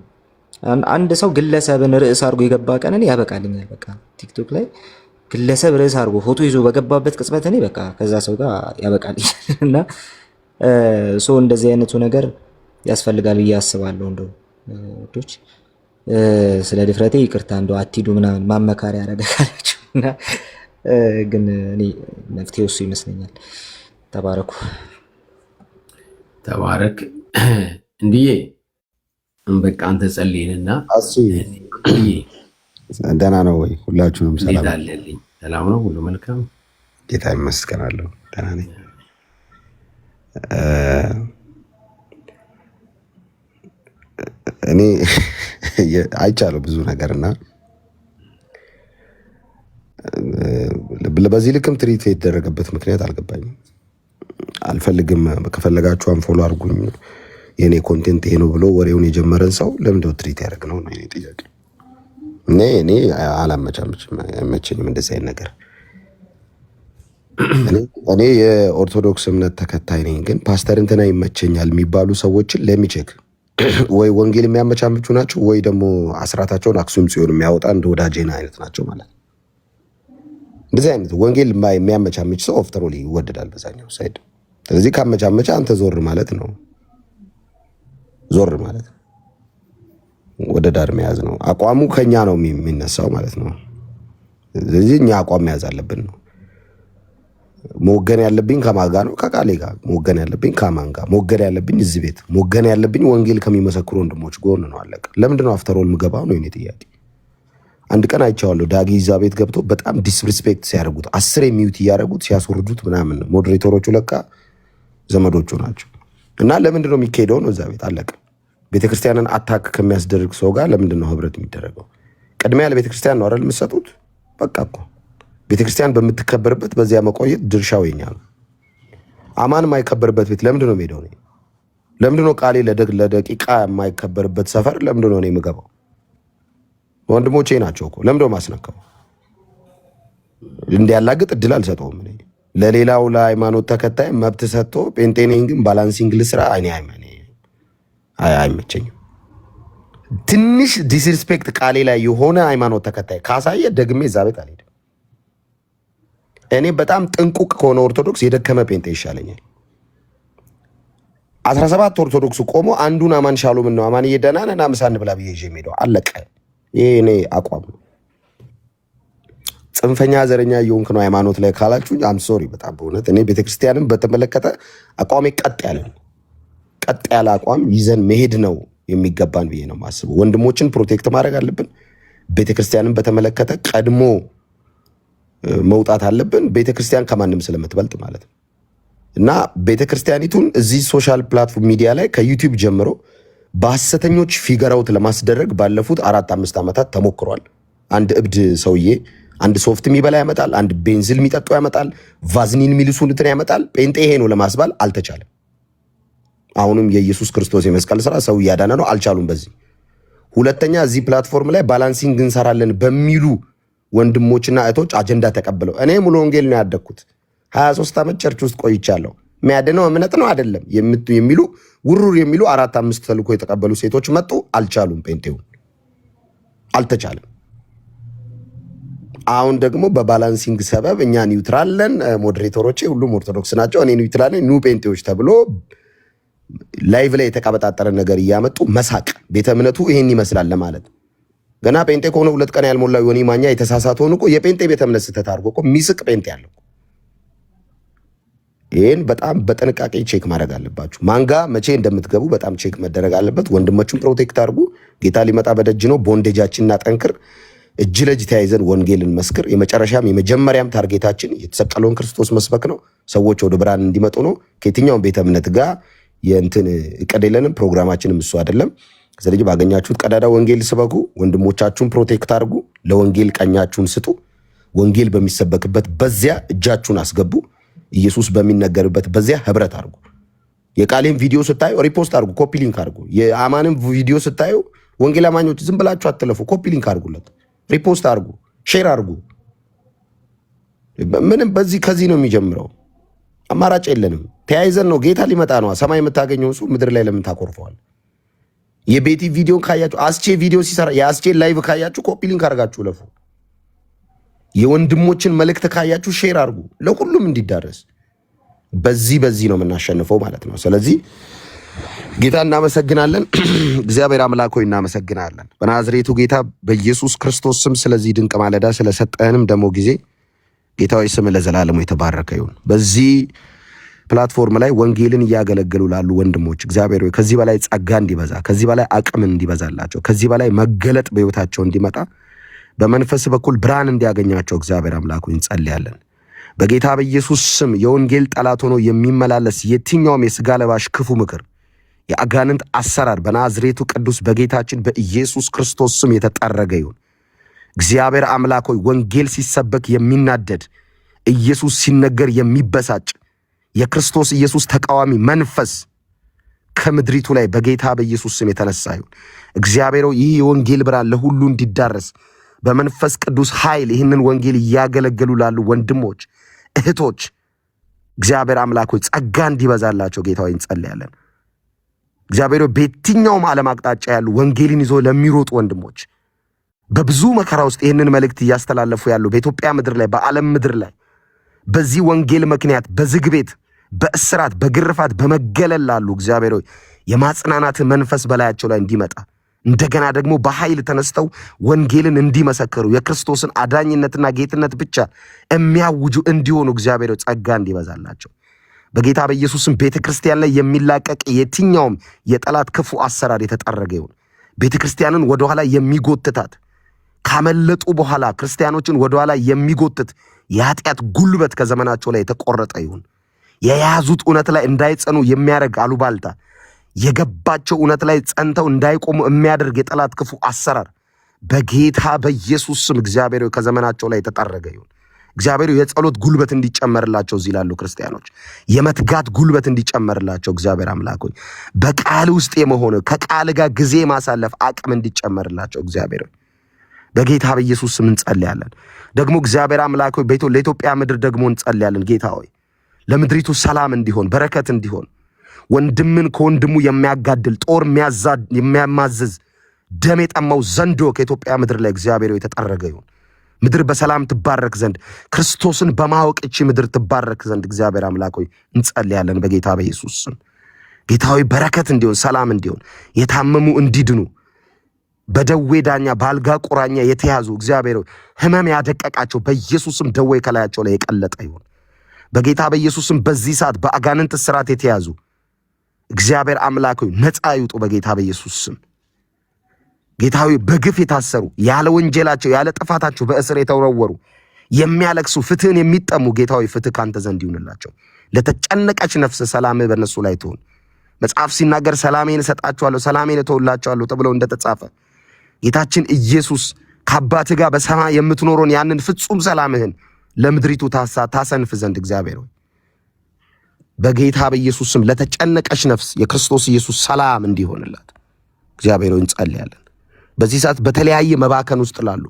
አንድ ሰው ግለሰብን ርዕስ አድርጎ የገባ ቀን እኔ ያበቃልኛል። በቃ ቲክቶክ ላይ ግለሰብ ርዕስ አድርጎ ፎቶ ይዞ በገባበት ቅጽበት እኔ በቃ ከዛ ሰው ጋር ያበቃልኛል። እና ሶ እንደዚህ አይነቱ ነገር ያስፈልጋል ብዬ አስባለሁ። እንደው ወዶች ስለ ድፍረቴ ይቅርታ እንደው አትሂዱ ምናምን ማመካሪያ ያደረጋችሁ እና ግን እኔ መፍትሄው እሱ ይመስለኛል። ተባረኩ። ተባረክ። እንዲዬ በቃ አንተ ጸልይንና ደህና ነው ወይ? ሁላችሁንም ሰላም አለልኝ። ሰላም ነው፣ ሁሉ መልካም፣ ጌታ ይመስገናለሁ። ደህና ነኝ። እኔ አይቻለሁ ብዙ ነገርና በዚህ ልክም ትሪት የተደረገበት ምክንያት አልገባኝም። አልፈልግም፣ ከፈለጋችሁ አንፎሎ አድርጉኝ፣ የኔ ኮንቴንት ይሄ ነው ብሎ ወሬውን የጀመረን ሰው ለምንድነው ትሪት ያደርግ ነው የኔ ጥያቄ። እኔ አላመቻመችም፣ አይመቸኝም እንደዚህ አይነት ነገር። እኔ የኦርቶዶክስ እምነት ተከታይ ነኝ፣ ግን ፓስተር እንትና ይመቸኛል የሚባሉ ሰዎችን ለሚቼክ ወይ ወንጌል የሚያመቻምቹ ናቸው ወይ ደግሞ አስራታቸውን አክሱም ጽዮን የሚያወጣ እንደ ወዳጄና አይነት ናቸው ማለት ነው። እንደዚህ አይነት ወንጌል የሚያመቻምች ሰው ኦፍተሮል ይወደዳል በዛኛው ሳይድ። ስለዚህ ካመቻመቻ አንተ ዞር ማለት ነው፣ ዞር ማለት ነው፣ ወደ ዳር መያዝ ነው። አቋሙ ከኛ ነው የሚነሳው ማለት ነው። ስለዚህ እኛ አቋም መያዝ አለብን ነው። መወገን ያለብኝ ከማን ጋር ነው? ከቃሌ ጋር። መወገን ያለብኝ ከማን ጋር? መወገን ያለብኝ እዚህ ቤት፣ መወገን ያለብኝ ወንጌል ከሚመሰክሩ ወንድሞች ጎን ነው። አለቀ። ለምንድነው አፍተሮል ምገባው ነው የኔ ጥያቄ። አንድ ቀን አይቼዋለሁ ዳጊ እዛ ቤት ገብቶ በጣም ዲስሪስፔክት ሲያደርጉት 10 ሚዩት እያደረጉት ሲያስወርዱት ምናምን። ሞዴሬተሮቹ ለካ ዘመዶቹ ናቸው። እና ለምንድነው የሚካሄደው ነው እዛ ቤት? አለቀ። ቤተክርስቲያንን አታክ ከሚያስደርግ ሰው ጋር ለምንድነው ህብረት የሚደረገው? ቅድሚያ ለቤተክርስቲያን ነው አይደል የምትሰጡት? በቃ እኮ ቤተክርስቲያን በምትከበርበት በዚያ መቆየት ድርሻው የኛ ነው። አማን የማይከበርበት ቤት ለምንድነው የምሄደው? ለምንድነው ቃሌ ለደቂቃ የማይከበርበት ሰፈር ለምንድነው እኔ የምገባው? ወንድሞቼ ናቸው እኮ ለምንድነው ማስነካው? እንዲያላግጥ እድል አልሰጠውም። ለሌላው ለሃይማኖት ተከታይ መብት ሰጥቶ ጴንጤኔን ግን ባላንሲንግ ልስራ አይመቸኝም። ትንሽ ዲስሪስፔክት ቃሌ ላይ የሆነ ሃይማኖት ተከታይ ካሳየ ደግሜ እዛ ቤት አልሄድም። እኔ በጣም ጥንቁቅ ከሆነ ኦርቶዶክስ የደከመ ጴንጤ ይሻለኛል። 17 ኦርቶዶክሱ ቆሞ አንዱን አማን ሻሎም ነው አማን እየደናነና ምሳ እንብላ ብዬ ይዤ የምሄደው አለቀ። ይሄ እኔ አቋም ነው። ጽንፈኛ ዘረኛ እየሆንክ ነው ሃይማኖት ላይ ካላችሁ አም ሶሪ በጣም በእውነት እኔ ቤተክርስቲያንን በተመለከተ አቋሜ ቀጥ ያለ አቋም ይዘን መሄድ ነው የሚገባን ብዬ ነው የማስበው። ወንድሞችን ፕሮቴክት ማድረግ አለብን። ቤተክርስቲያንን በተመለከተ ቀድሞ መውጣት አለብን። ቤተክርስቲያን ከማንም ስለምትበልጥ ማለት ነው። እና ቤተክርስቲያኒቱን እዚህ ሶሻል ፕላትፎርም ሚዲያ ላይ ከዩቲዩብ ጀምሮ በሐሰተኞች ፊገራውት ለማስደረግ ባለፉት 4-5 ዓመታት ተሞክሯል። አንድ እብድ ሰውዬ አንድ ሶፍት የሚበላ ያመጣል፣ አንድ ቤንዚል የሚጠጡ ያመጣል፣ ቫዝኒን የሚልሱትን ያመጣል። ጴንጤ ይሄ ነው ለማስባል አልተቻለም። አሁንም የኢየሱስ ክርስቶስ የመስቀል ስራ ሰው እያዳነ ነው፣ አልቻሉም። በዚህ ሁለተኛ እዚህ ፕላትፎርም ላይ ባላንሲንግ እንሰራለን በሚሉ ወንድሞችና እህቶች አጀንዳ ተቀብለው እኔ ሙሉ ወንጌል ነው ያደግኩት 23 ዓመት ቸርች ውስጥ ቆይቻለሁ። የሚያድነው እምነት ነው አይደለም የሚሉ ውሩር የሚሉ 4-5 ተልኮ የተቀበሉ ሴቶች መጡ፣ አልቻሉም። ጴንጤውን አልተቻለም። አሁን ደግሞ በባላንሲንግ ሰበብ እኛ ኒውትራል ነን፣ ሞዴሬተሮቼ ሁሉም ኦርቶዶክስ ናቸው፣ እኔ ኒውትራል ነኝ፣ ኑ ጴንጤዎች ተብሎ ላይቭ ላይ የተቀበጣጠረ ነገር እያመጡ መሳቅ ቤተ እምነቱ ይሄን ይመስላል ለማለት ገና ጴንጤ ከሆነ 2 ቀን ያልሞላው ዮኒ ማኛ የተሳሳተውን እኮ የጴንጤ ቤተ እምነት ስህተት አድርጎ እኮ ሚስቅ ጴንጤ ያለው። ይሄን በጣም በጥንቃቄ ቼክ ማድረግ አለባችሁ። ማንጋ መቼ እንደምትገቡ በጣም ቼክ መደረግ አለበት። ወንድሞችን ፕሮቴክት አድርጉ። ጌታ ሊመጣ በደጅ ነው። ቦንዴጃችንና ጠንክር፣ እጅ ለእጅ ተያይዘን ወንጌልን መስክር። የመጨረሻም የመጀመሪያም ታርጌታችን የተሰቀለውን ክርስቶስ መስበክ ነው። ሰዎች ወደ ብርሃን እንዲመጡ ነው። ከየትኛውም ቤተ እምነት ጋር የእንትን እቅድ የለንም። ፕሮግራማችንም እሱ አይደለም። ስለዚህ ባገኛችሁት ቀዳዳ ወንጌል ስበኩ። ወንድሞቻችሁን ፕሮቴክት አድርጉ። ለወንጌል ቀኛችሁን ስጡ። ወንጌል በሚሰበክበት በዚያ እጃችሁን አስገቡ። ኢየሱስ በሚነገርበት በዚያ ህብረት አድርጉ። የቃሌን ቪዲዮ ስታዩ ሪፖስት አድርጉ፣ ኮፒ ሊንክ አድርጉ። የአማንም ቪዲዮ ስታዩ ወንጌል አማኞች ዝም ብላችሁ አትለፉ፣ ኮፒ ሊንክ አድርጉለት፣ ሪፖስት አድርጉ፣ ሼር አድርጉ። ምንም ከዚህ ነው የሚጀምረው። አማራጭ የለንም። ተያይዘን ነው። ጌታ ሊመጣ ነው። ሰማይ የምታገኘው እሱ ምድር ላይ ለምን ታኮርፈዋል? የቤቲ ቪዲዮ ካያችሁ አስቼ ቪዲዮ ሲሰራ የአስቼ ላይቭ ካያችሁ ኮፒ ሊንክ አድርጋችሁ ለፉ። የወንድሞችን መልእክት ካያችሁ ሼር አድርጉ፣ ለሁሉም እንዲዳረስ። በዚህ ነው የምናሸንፈው ማለት ነው። ስለዚህ ጌታ እናመሰግናለን። እግዚአብሔር አምላክ ሆይ እናመሰግናለን። በናዝሬቱ ጌታ በኢየሱስ ክርስቶስ ስም ስለዚህ ድንቅ ማለዳ ስለሰጠህንም ደግሞ ጊዜ ጌታ ሆይ ስም ለዘላለሙ የተባረከ ይሁን። በዚህ ፕላትፎርም ላይ ወንጌልን እያገለገሉ ላሉ ወንድሞች እግዚአብሔር ሆይ ከዚህ በላይ ጸጋ እንዲበዛ፣ ከዚህ በላይ አቅም እንዲበዛላቸው፣ ከዚህ በላይ መገለጥ በሕይወታቸው እንዲመጣ፣ በመንፈስ በኩል ብርሃን እንዲያገኛቸው እግዚአብሔር አምላክ ሆይ እንጸልያለን። በጌታ በኢየሱስ ስም የወንጌል ጠላት ሆኖ የሚመላለስ የትኛውም የሥጋ ለባሽ ክፉ ምክር፣ የአጋንንት አሰራር በናዝሬቱ ቅዱስ በጌታችን በኢየሱስ ክርስቶስ ስም የተጠረገ ይሁን። እግዚአብሔር አምላክ ሆይ ወንጌል ሲሰበክ የሚናደድ ኢየሱስ ሲነገር የሚበሳጭ የክርስቶስ ኢየሱስ ተቃዋሚ መንፈስ ከምድሪቱ ላይ በጌታ በኢየሱስ ስም የተነሳ ይሁን። እግዚአብሔር ይህ የወንጌል ብርሃን ለሁሉ እንዲዳረስ በመንፈስ ቅዱስ ኃይል ይህንን ወንጌል እያገለገሉ ላሉ ወንድሞች እህቶች እግዚአብሔር አምላክ ሆይ ጸጋ እንዲበዛላቸው ጌታ ሆይ እንጸልያለን። እግዚአብሔር በየትኛውም ዓለም አቅጣጫ ያሉ ወንጌልን ይዞ ለሚሮጡ ወንድሞች በብዙ መከራ ውስጥ ይህንን መልእክት እያስተላለፉ ያሉ በኢትዮጵያ ምድር ላይ በዓለም ምድር ላይ በዚህ ወንጌል ምክንያት በዝግ ቤት በእስራት በግርፋት በመገለል ላሉ እግዚአብሔር ሆይ የማጽናናት መንፈስ በላያቸው ላይ እንዲመጣ እንደገና ደግሞ በኃይል ተነስተው ወንጌልን እንዲመሰክሩ የክርስቶስን አዳኝነትና ጌትነት ብቻ የሚያውጁ እንዲሆኑ እግዚአብሔር ሆይ ጸጋ እንዲበዛላቸው በጌታ በኢየሱስም ቤተክርስቲያን ላይ የሚላቀቅ የትኛውም የጠላት ክፉ አሰራር የተጠረገ ይሁን። ቤተክርስቲያንን ወደኋላ የሚጎትታት ካመለጡ በኋላ ክርስቲያኖችን ወደኋላ የሚጎትት የኃጢአት ጉልበት ከዘመናቸው ላይ የተቆረጠ ይሁን። የያዙት እውነት ላይ እንዳይጸኑ የሚያደርግ አሉባልታ፣ የገባቸው እውነት ላይ ጸንተው እንዳይቆሙ የሚያደርግ የጠላት ክፉ አሰራር በጌታ በኢየሱስ ስም እግዚአብሔር ከዘመናቸው ላይ የተጠረገ ይሁን። እግዚአብሔር የጸሎት ጉልበት እንዲጨመርላቸው እዚህ ላሉ ክርስቲያኖች የመትጋት ጉልበት እንዲጨመርላቸው እግዚአብሔር አምላክ ሆይ በቃል ውስጥ የመሆን ከቃል ጋር ጊዜ ማሳለፍ አቅም እንዲጨመርላቸው እግዚአብሔር በጌታ በኢየሱስ ስም እንጸልያለን። ደግሞ እግዚአብሔር አምላክ ሆይ ለኢትዮጵያ ምድር ደግሞ እንጸልያለን። ጌታ ሆይ ለምድሪቱ ሰላም እንዲሆን በረከት እንዲሆን ወንድምን ከወንድሙ የሚያጋድል ጦር የሚያማዝዝ ደም የጠማው ዘንዶ ከኢትዮጵያ ምድር ላይ እግዚአብሔር የተጠረገ ይሁን። ምድር በሰላም ትባረክ ዘንድ ክርስቶስን በማወቅ እቺ ምድር ትባረክ ዘንድ እግዚአብሔር አምላክ ሆይ እንጸልያለን በጌታ በኢየሱስ ስም። ጌታ ሆይ በረከት እንዲሆን ሰላም እንዲሆን የታመሙ እንዲድኑ በደዌ ዳኛ ባልጋ ቁራኛ የተያዙ እግዚአብሔር ሆይ ህመም ያደቀቃቸው በኢየሱስም ደዌ ከላያቸው ላይ የቀለጠ ይሁን በጌታ በኢየሱስም። በዚህ ሰዓት በአጋንንት እስራት የተያዙ እግዚአብሔር አምላክ ሆይ ነፃ ይውጡ በጌታ በኢየሱስ ስም። ጌታ ሆይ በግፍ የታሰሩ ያለ ወንጀላቸው ያለ ጥፋታቸው በእስር የተወረወሩ የሚያለቅሱ ፍትህን የሚጠሙ ጌታ ሆይ ፍትህ ካንተ ዘንድ ይሁንላቸው። ለተጨነቀች ነፍስ ሰላም በእነሱ ላይ ትሁን። መጽሐፍ ሲናገር ሰላሜን እሰጣቸዋለሁ ሰላሜን እተውላቸዋለሁ ተብሎ እንደተጻፈ ጌታችን ኢየሱስ ከአባትህ ጋር በሰማይ የምትኖረውን ያንን ፍጹም ሰላምህን ለምድሪቱ ታሰንፍ ዘንድ እግዚአብሔር ሆይ በጌታ በኢየሱስ ስም ለተጨነቀች ነፍስ የክርስቶስ ኢየሱስ ሰላም እንዲሆንላት እግዚአብሔር ሆይ እንጸልያለን። በዚህ ሰዓት በተለያየ መባከን ውስጥ ላሉ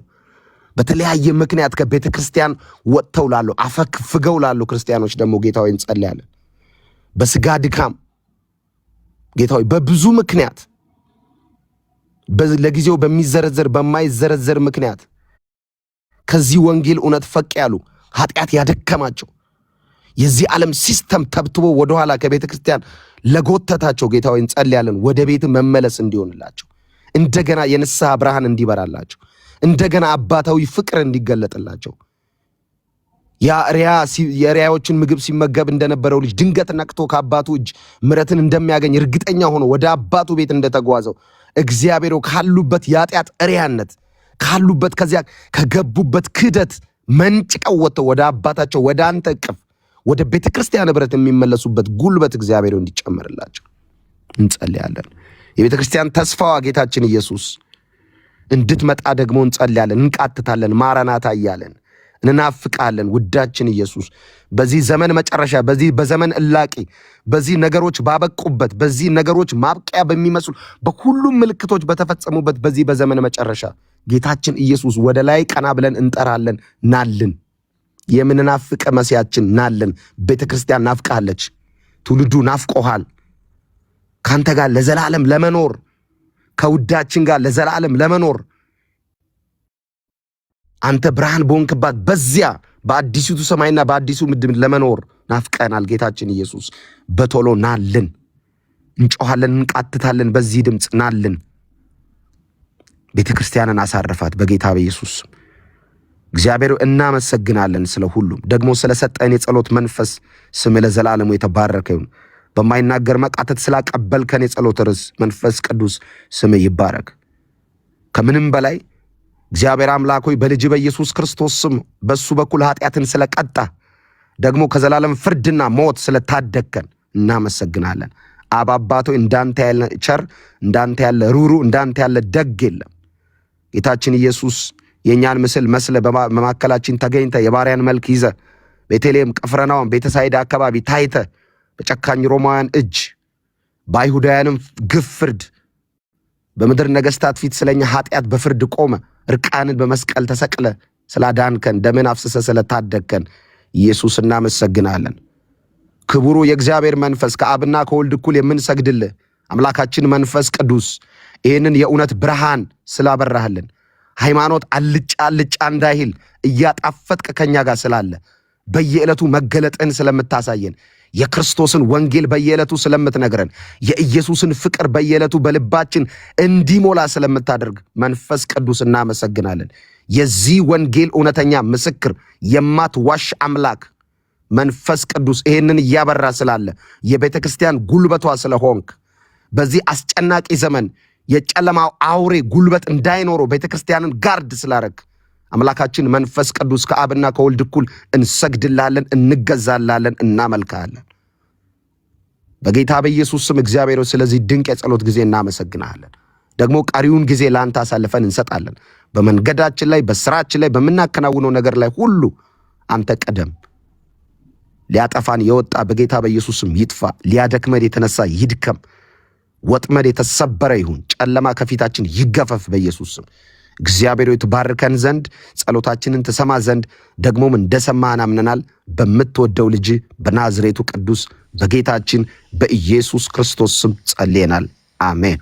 በተለያየ ምክንያት ከቤተ ክርስቲያን ወጥተው ላሉ አፈግፍገው ላሉ ክርስቲያኖች ደግሞ ጌታ ሆይ እንጸልያለን። በስጋ ድካም ጌታ ሆይ በብዙ ምክንያት ለጊዜው በሚዘረዘር በማይዘረዘር ምክንያት ከዚህ ወንጌል እውነት ፈቅ ያሉ ኃጢአት ያደከማቸው የዚህ ዓለም ሲስተም ተብትቦ ወደኋላ ከቤተ ክርስቲያን ለጎተታቸው ጌታ ሆይ እንጸልያለን። ወደ ቤት መመለስ እንዲሆንላቸው እንደገና የንስሐ ብርሃን እንዲበራላቸው እንደገና አባታዊ ፍቅር እንዲገለጥላቸው የሪያዎችን ምግብ ሲመገብ እንደነበረው ልጅ ድንገት ነቅቶ ከአባቱ እጅ ምሕረትን እንደሚያገኝ እርግጠኛ ሆኖ ወደ አባቱ ቤት እንደተጓዘው እግዚአብሔር ካሉበት የኃጢአት ሪያነት ካሉበት ከዚያ ከገቡበት ክህደት መንጭቀው ወጥተው ወደ አባታቸው ወደ አንተ እቅፍ ወደ ቤተ ክርስቲያን ህብረት የሚመለሱበት ጉልበት እግዚአብሔር እንዲጨመርላቸው እንጸልያለን። የቤተ ክርስቲያን ተስፋዋ ጌታችን ኢየሱስ እንድትመጣ ደግሞ እንጸልያለን፣ እንቃትታለን፣ ማራናታ እያለን እንናፍቃለን። ውዳችን ኢየሱስ በዚህ ዘመን መጨረሻ በዚህ በዘመን እላቂ በዚህ ነገሮች ባበቁበት በዚህ ነገሮች ማብቂያ በሚመስሉ በሁሉም ምልክቶች በተፈጸሙበት በዚህ በዘመን መጨረሻ ጌታችን ኢየሱስ ወደ ላይ ቀና ብለን እንጠራለን። ናልን የምንናፍቅ መሲያችን ናልን። ቤተ ክርስቲያን ናፍቃለች። ትውልዱ ናፍቆሃል። ካንተ ጋር ለዘላለም ለመኖር ከውዳችን ጋር ለዘላለም ለመኖር አንተ ብርሃን በሆንክባት በዚያ በአዲሲቱ ሰማይና በአዲሱ ምድር ለመኖር ናፍቀናል። ጌታችን ኢየሱስ በቶሎ ናልን። እንጮሃለን፣ እንቃትታለን። በዚህ ድምፅ ናልን። ቤተ ክርስቲያንን አሳርፋት በጌታ በኢየሱስ እግዚአብሔር እናመሰግናለን። ስለ ሁሉም ደግሞ ስለሰጠን የጸሎት መንፈስ ስም ለዘላለሙ የተባረከ ይሁን። በማይናገር መቃተት ስላቀበልከን የጸሎት ርዕስ መንፈስ ቅዱስ ስም ይባረክ። ከምንም በላይ እግዚአብሔር አምላክ ሆይ በልጅ በኢየሱስ ክርስቶስ ስም በሱ በኩል ኃጢአትን ስለቀጣ ደግሞ ከዘላለም ፍርድና ሞት ስለታደከን እናመሰግናለን። አብ አባት ሆይ እንዳንተ ያለ ቸር እንዳንተ ያለ ሩሩ እንዳንተ ያለ ደግ የለም። ጌታችን ኢየሱስ የኛን ምስል መስለ በማከላችን ተገኝተ የባሪያን መልክ ይዘ ቤተልሔም፣ ቅፍርናሆም፣ ቤተሳይዳ አካባቢ ታይተ በጨካኝ ሮማውያን እጅ በአይሁዳውያንም ግፍ ፍርድ በምድር ነገስታት ፊት ስለኛ ኃጢአት በፍርድ ቆመ። እርቃንን በመስቀል ተሰቅለ ስላዳንከን ደምን አፍስሰ ስለታደግከን ኢየሱስ እናመሰግናለን። ክቡሩ የእግዚአብሔር መንፈስ ከአብና ከወልድ እኩል የምንሰግድልህ አምላካችን መንፈስ ቅዱስ ይህንን የእውነት ብርሃን ስላበራህልን ሃይማኖት አልጫ እንዳይል እያጣፈጥክ ከኛ ጋር ስላለ በየዕለቱ መገለጥን ስለምታሳየን የክርስቶስን ወንጌል በየዕለቱ ስለምትነግረን የኢየሱስን ፍቅር በየዕለቱ በልባችን እንዲሞላ ስለምታደርግ መንፈስ ቅዱስ እናመሰግናለን። የዚህ ወንጌል እውነተኛ ምስክር የማትዋሽ አምላክ መንፈስ ቅዱስ ይህንን እያበራ ስላለ የቤተ ክርስቲያን ጉልበቷ ስለሆንክ በዚህ አስጨናቂ ዘመን የጨለማው አውሬ ጉልበት እንዳይኖረው ቤተ ክርስቲያንን ጋርድ ስላረግ አምላካችን መንፈስ ቅዱስ ከአብና ከወልድ እኩል እንሰግድላለን፣ እንገዛላለን፣ እናመልካለን። በጌታ በኢየሱስ ስም እግዚአብሔር ስለዚህ ድንቅ የጸሎት ጊዜ እናመሰግናለን። ደግሞ ቀሪውን ጊዜ ለአንተ አሳልፈን እንሰጣለን። በመንገዳችን ላይ በስራችን ላይ በምናከናውነው ነገር ላይ ሁሉ አንተ ቀደም። ሊያጠፋን የወጣ በጌታ በኢየሱስ ስም ይጥፋ። ሊያደክመን የተነሳ ይድከም። ወጥመድ የተሰበረ ይሁን። ጨለማ ከፊታችን ይገፈፍ በኢየሱስ ስም። እግዚአብሔር ሆይ ትባርከን ዘንድ ጸሎታችንን ትሰማ ዘንድ ደግሞም እንደሰማን አምነናል። በምትወደው ልጅ በናዝሬቱ ቅዱስ በጌታችን በኢየሱስ ክርስቶስ ስም ጸልየናል። አሜን።